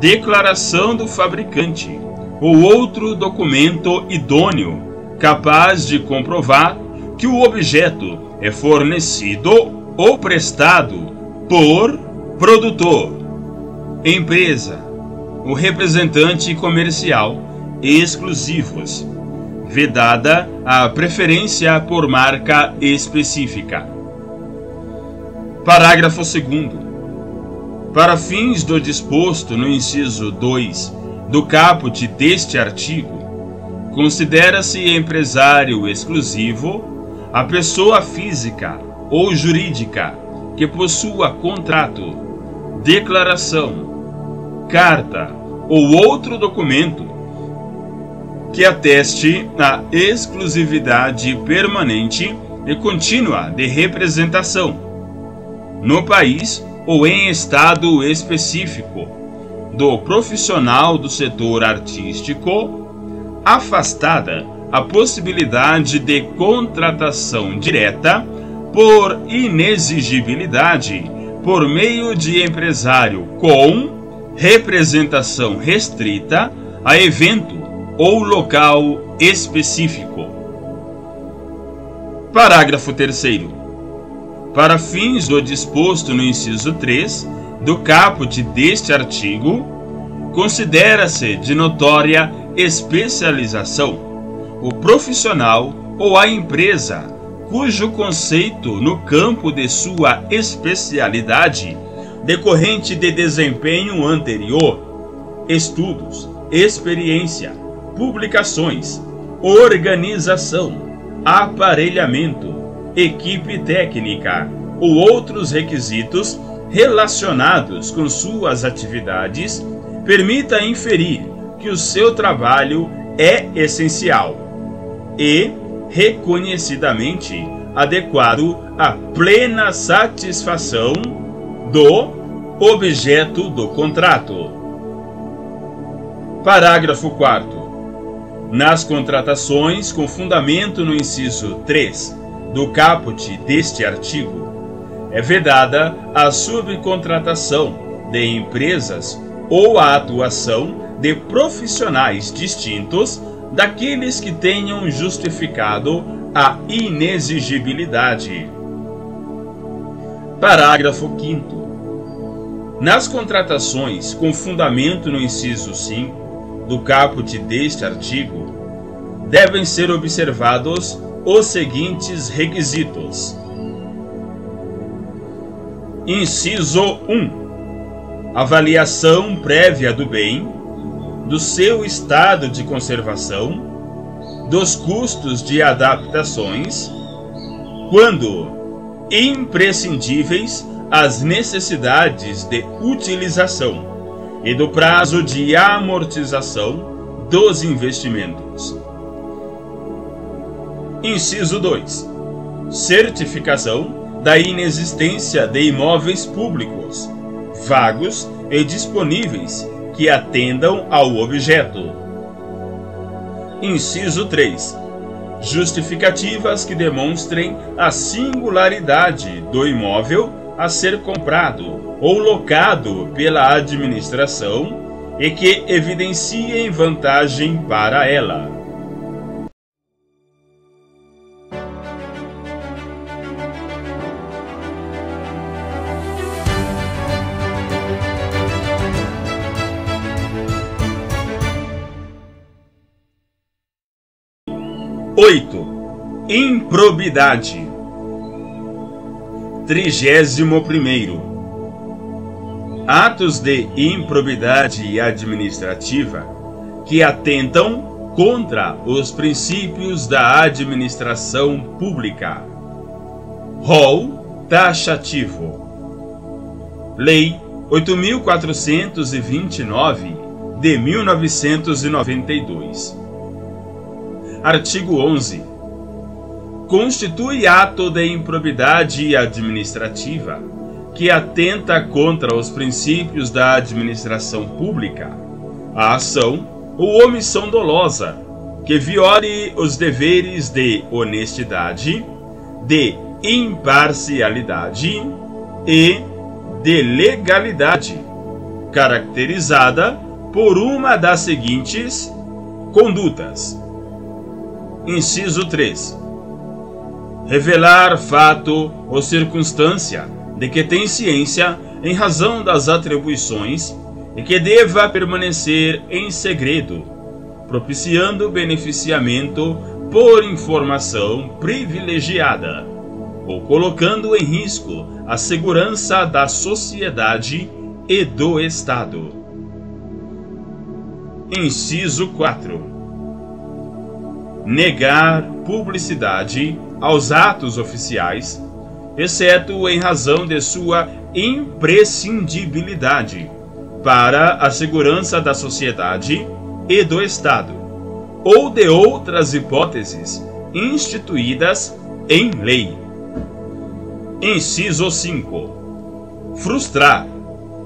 declaração do fabricante ou outro documento idôneo capaz de comprovar que o objeto é fornecido ou prestado por produtor, empresa, o representante comercial exclusivos, vedada a preferência por marca específica. Parágrafo 2º. Para fins do disposto no inciso 2 do caput deste artigo, considera-se empresário exclusivo a pessoa física ou jurídica que possua contrato, declaração, carta ou outro documento que ateste a exclusividade permanente e contínua de representação no país ou em estado específico do profissional do setor artístico, afastada a possibilidade de contratação direta por inexigibilidade por meio de empresário com representação restrita a evento ou local específico. Parágrafo 3º. Para fins do disposto no inciso 3 do caput deste artigo, considera-se de notória especialização o profissional ou a empresa cujo conceito no campo de sua especialidade decorrente de desempenho anterior, estudos, experiência, publicações, organização, aparelhamento, equipe técnica ou outros requisitos relacionados com suas atividades permita inferir que o seu trabalho é essencial e reconhecidamente adequado à plena satisfação do objeto do contrato. Parágrafo 4º. Nas contratações com fundamento no inciso 3 do caput deste artigo, é vedada a subcontratação de empresas ou a atuação de profissionais distintos daqueles que tenham justificado a inexigibilidade. Parágrafo 5º. Nas contratações com fundamento no inciso 5 do caput deste artigo, devem ser observados os seguintes requisitos. Inciso 1. Avaliação prévia do bem, do seu estado de conservação, dos custos de adaptações, quando imprescindíveis às necessidades de utilização e do prazo de amortização dos investimentos. Inciso 2. Certificação da inexistência de imóveis públicos, vagos e disponíveis que atendam ao objeto. Inciso 3. Justificativas que demonstrem a singularidade do imóvel a ser comprado ou locado pela administração e que evidenciem vantagem para ela. Improbidade. 31º. Atos de improbidade administrativa que atentam contra os princípios da administração pública. Rol taxativo. Lei 8.429 de 1992. Artigo 11. constitui ato de improbidade administrativa que atenta contra os princípios da administração pública, a ação ou omissão dolosa que viole os deveres de honestidade, de imparcialidade e de legalidade, caracterizada por uma das seguintes condutas. Inciso 3. Revelar fato ou circunstância de que tem ciência em razão das atribuições e que deva permanecer em segredo, propiciando beneficiamento por informação privilegiada, ou colocando em risco a segurança da sociedade e do Estado. Inciso 4. Negar publicidade aos atos oficiais, exceto em razão de sua imprescindibilidade para a segurança da sociedade e do Estado, ou de outras hipóteses instituídas em lei. Inciso 5. Frustrar,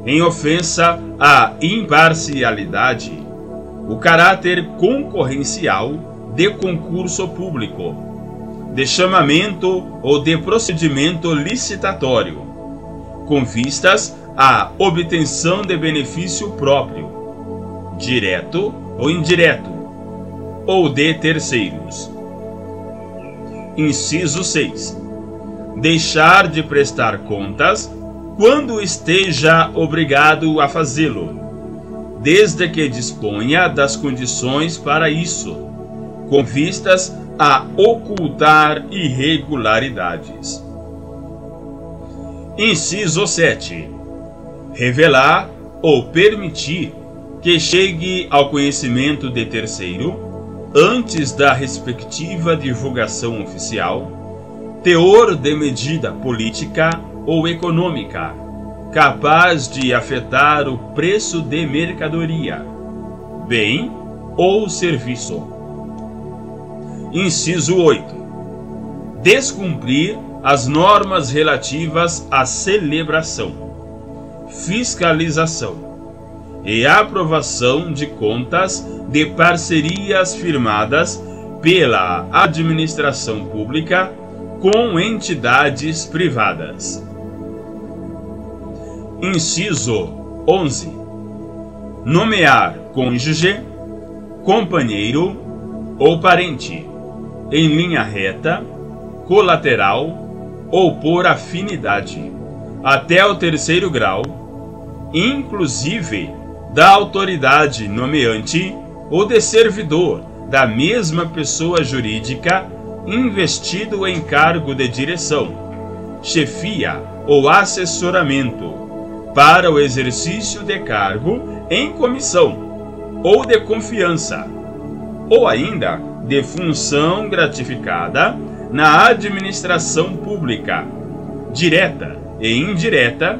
em ofensa à imparcialidade, o caráter concorrencial de concurso público, de chamamento ou de procedimento licitatório, com vistas à obtenção de benefício próprio, direto ou indireto, ou de terceiros. Inciso 6. Deixar de prestar contas quando esteja obrigado a fazê-lo, desde que disponha das condições para isso, com vistas a ocultar irregularidades. Inciso 7. Revelar ou permitir que chegue ao conhecimento de terceiro, antes da respectiva divulgação oficial, teor de medida política ou econômica, capaz de afetar o preço de mercadoria, bem ou serviço. Inciso 8. Descumprir as normas relativas à celebração, fiscalização e aprovação de contas de parcerias firmadas pela administração pública com entidades privadas. Inciso 11. Nomear cônjuge, companheiro ou parente, em linha reta, colateral ou por afinidade, até o terceiro grau, inclusive da autoridade nomeante ou de servidor da mesma pessoa jurídica investido em cargo de direção, chefia ou assessoramento para o exercício de cargo em comissão ou de confiança, ou ainda de função gratificada na administração pública, direta e indireta,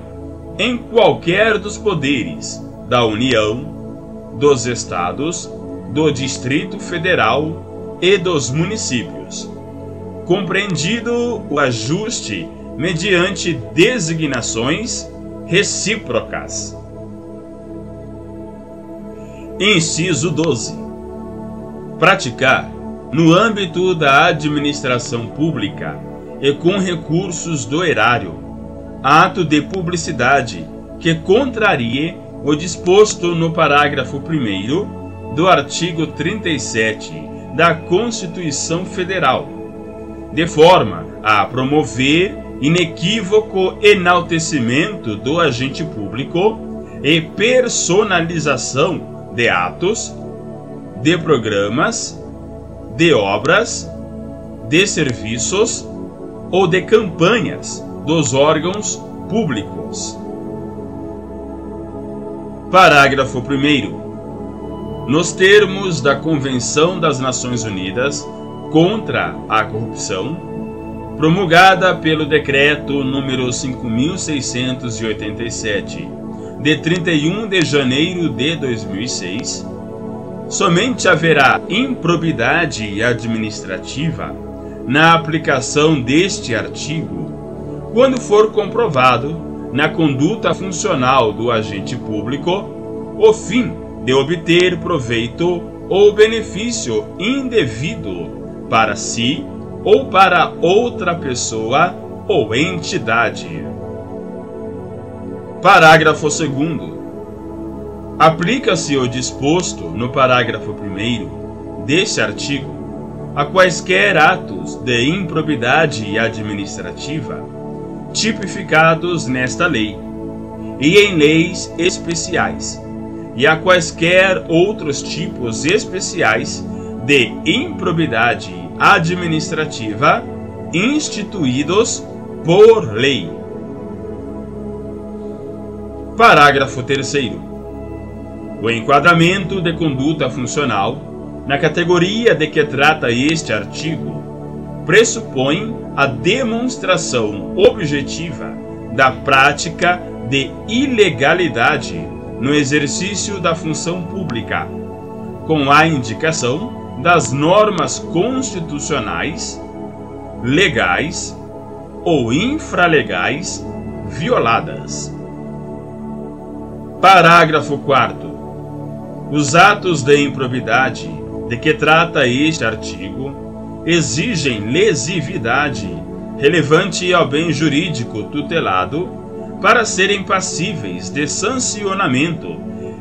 em qualquer dos poderes da União, dos Estados, do Distrito Federal e dos municípios, compreendido o ajuste mediante designações recíprocas. Inciso 12. Praticar, no âmbito da administração pública e com recursos do erário, ato de publicidade que contrarie o disposto no parágrafo 1º do artigo 37 da Constituição Federal, de forma a promover inequívoco enaltecimento do agente público e personalização de atos, de programas, de obras, de serviços ou de campanhas dos órgãos públicos. Parágrafo 1º. Nos termos da Convenção das Nações Unidas contra a Corrupção, promulgada pelo Decreto número 5.687, de 31 de janeiro de 2006, somente haverá improbidade administrativa na aplicação deste artigo, quando for comprovado, na conduta funcional do agente público, o fim de obter proveito ou benefício indevido para si ou para outra pessoa ou entidade. Parágrafo 2º. Aplica-se o disposto no parágrafo 1º deste artigo a quaisquer atos de improbidade administrativa tipificados nesta lei e em leis especiais, e a quaisquer outros tipos especiais de improbidade administrativa instituídos por lei. Parágrafo 3º. O enquadramento de conduta funcional na categoria de que trata este artigo pressupõe a demonstração objetiva da prática de ilegalidade no exercício da função pública, com a indicação das normas constitucionais, legais ou infralegais violadas. Parágrafo 4º. Os atos de improbidade de que trata este artigo exigem lesividade relevante ao bem jurídico tutelado para serem passíveis de sancionamento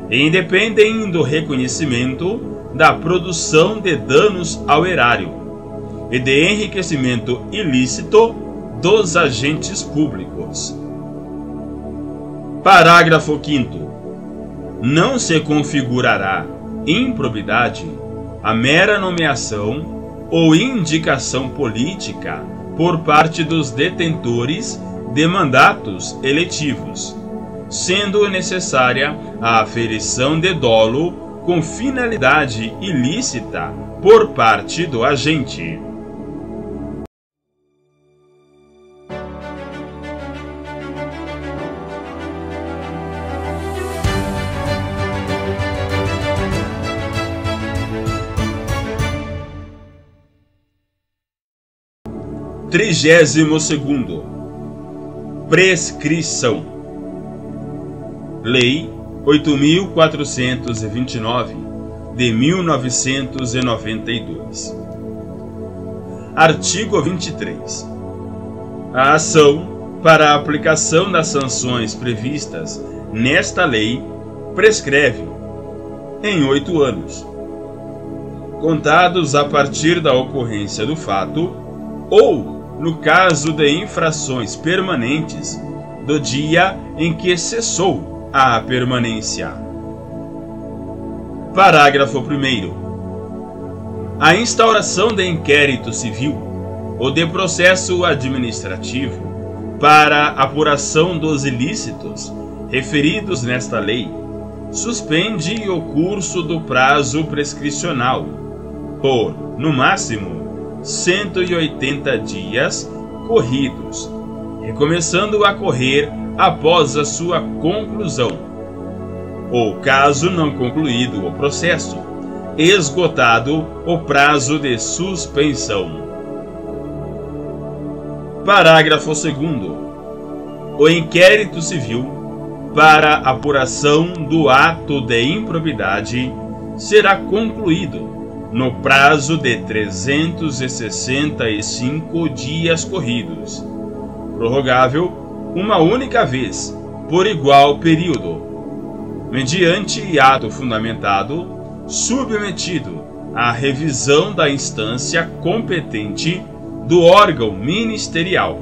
e independem do reconhecimento da produção de danos ao erário e de enriquecimento ilícito dos agentes públicos. Parágrafo 5º. Não se configurará improbidade a mera nomeação ou indicação política por parte dos detentores de mandatos eletivos, sendo necessária a aferição de dolo com finalidade ilícita por parte do agente. Trigésimo segundo. Prescrição. Lei 8.429 de 1992. Artigo 23. A ação para a aplicação das sanções previstas nesta lei prescreve em 8 anos, contados a partir da ocorrência do fato, ou, no caso de infrações permanentes, do dia em que cessou a permanência. Parágrafo 1º. A instauração de inquérito civil ou de processo administrativo para apuração dos ilícitos referidos nesta lei suspende o curso do prazo prescricional por, no máximo, 180 dias corridos, recomeçando a correr após a sua conclusão, ou caso não concluído o processo, esgotado o prazo de suspensão. Parágrafo 2º. O inquérito civil para apuração do ato de improbidade será concluído no prazo de 365 dias corridos, prorrogável uma única vez, por igual período, mediante ato fundamentado, submetido à revisão da instância competente do órgão ministerial,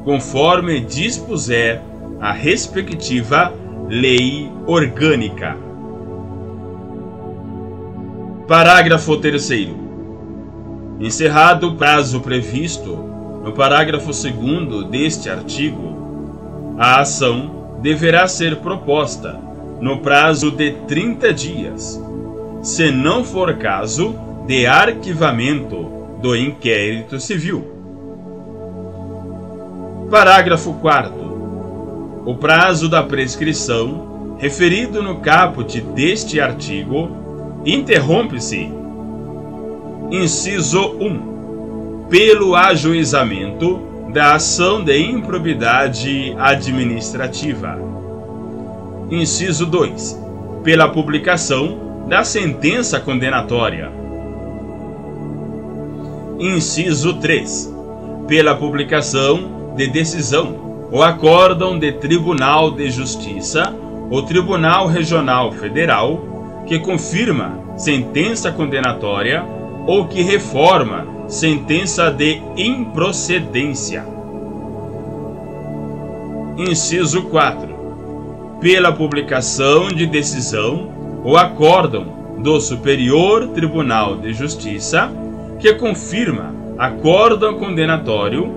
conforme dispuser a respectiva lei orgânica. Parágrafo 3º. Encerrado o prazo previsto no parágrafo 2º deste artigo, a ação deverá ser proposta no prazo de 30 dias, se não for caso de arquivamento do inquérito civil. Parágrafo 4º. O prazo da prescrição referido no caput deste artigo interrompe-se. Inciso 1. pelo ajuizamento da ação de improbidade administrativa. Inciso 2. Pela publicação da sentença condenatória. Inciso 3. Pela publicação de decisão ou acórdão de Tribunal de Justiça ou Tribunal Regional Federal que confirma sentença condenatória ou que reforma sentença de improcedência. Inciso 4. Pela publicação de decisão ou acórdão do Superior Tribunal de Justiça que confirma acórdão condenatório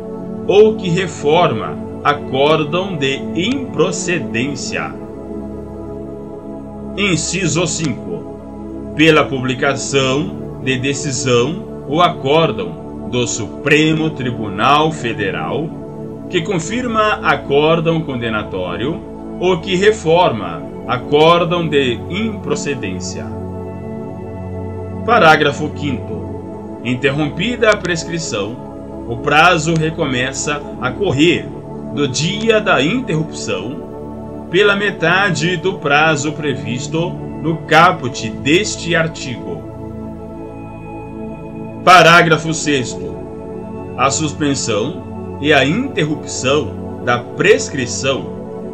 ou que reforma acórdão de improcedência. Inciso 5. Pela publicação de decisão ou acórdão do Supremo Tribunal Federal que confirma acórdão condenatório ou que reforma acórdão de improcedência. Parágrafo 5º. Interrompida a prescrição, o prazo recomeça a correr do dia da interrupção pela metade do prazo previsto no caput deste artigo. Parágrafo 6º. A suspensão e a interrupção da prescrição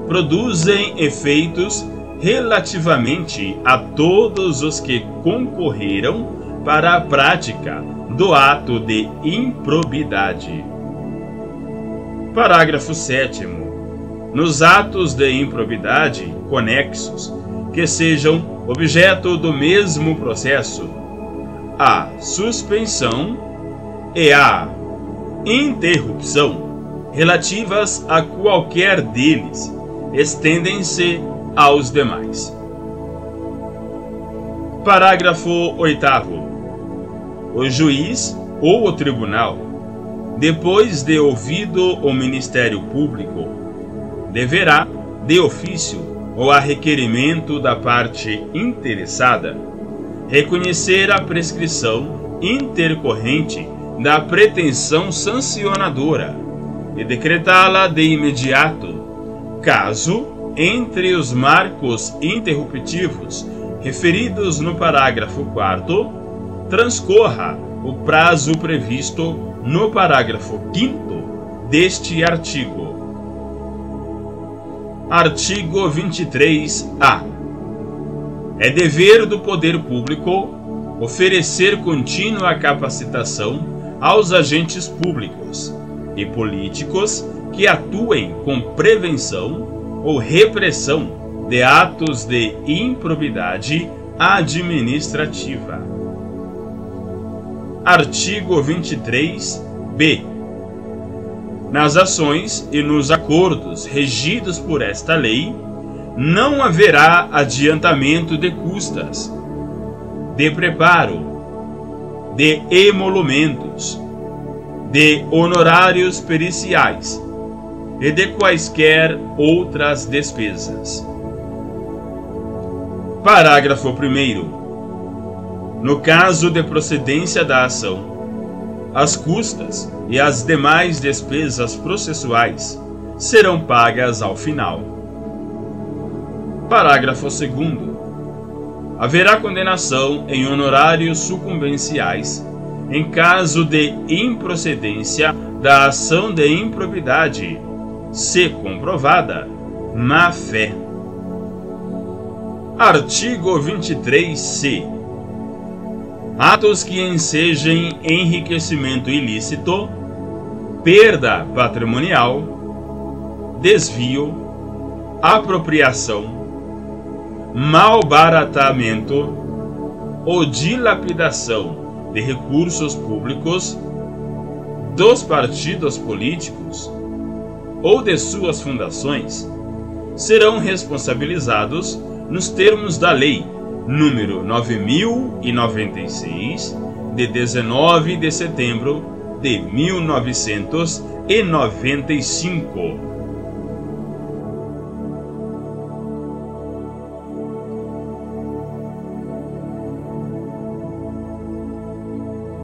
produzem efeitos relativamente a todos os que concorreram para a prática do ato de improbidade. Parágrafo 7º. Nos atos de improbidade conexos que sejam objeto do mesmo processo, a suspensão e a interrupção relativas a qualquer deles estendem-se aos demais. Parágrafo 8º. O juiz ou o tribunal, depois de ouvido o Ministério Público, deverá, de ofício ou a requerimento da parte interessada, reconhecer a prescrição intercorrente da pretensão sancionadora e decretá-la de imediato, caso, entre os marcos interruptivos referidos no parágrafo 4º, transcorra o prazo previsto no parágrafo 5º deste artigo. Artigo 23-A. É dever do poder público oferecer contínua capacitação aos agentes públicos e políticos que atuem com prevenção ou repressão de atos de improbidade administrativa. Artigo 23-B. Nas ações e nos acordos regidos por esta lei, não haverá adiantamento de custas, de preparo, de emolumentos, de honorários periciais e de quaisquer outras despesas. Parágrafo 1º. No caso de procedência da ação, as custas e as demais despesas processuais serão pagas ao final. Parágrafo 2º. Haverá condenação em honorários sucumbenciais em caso de improcedência da ação de improbidade, se comprovada má-fé. Artigo 23-C. Atos que ensejem enriquecimento ilícito, perda patrimonial, desvio, apropriação, malbaratamento ou dilapidação de recursos públicos dos partidos políticos ou de suas fundações serão responsabilizados nos termos da Lei número 9096, de 19 de setembro de 1995.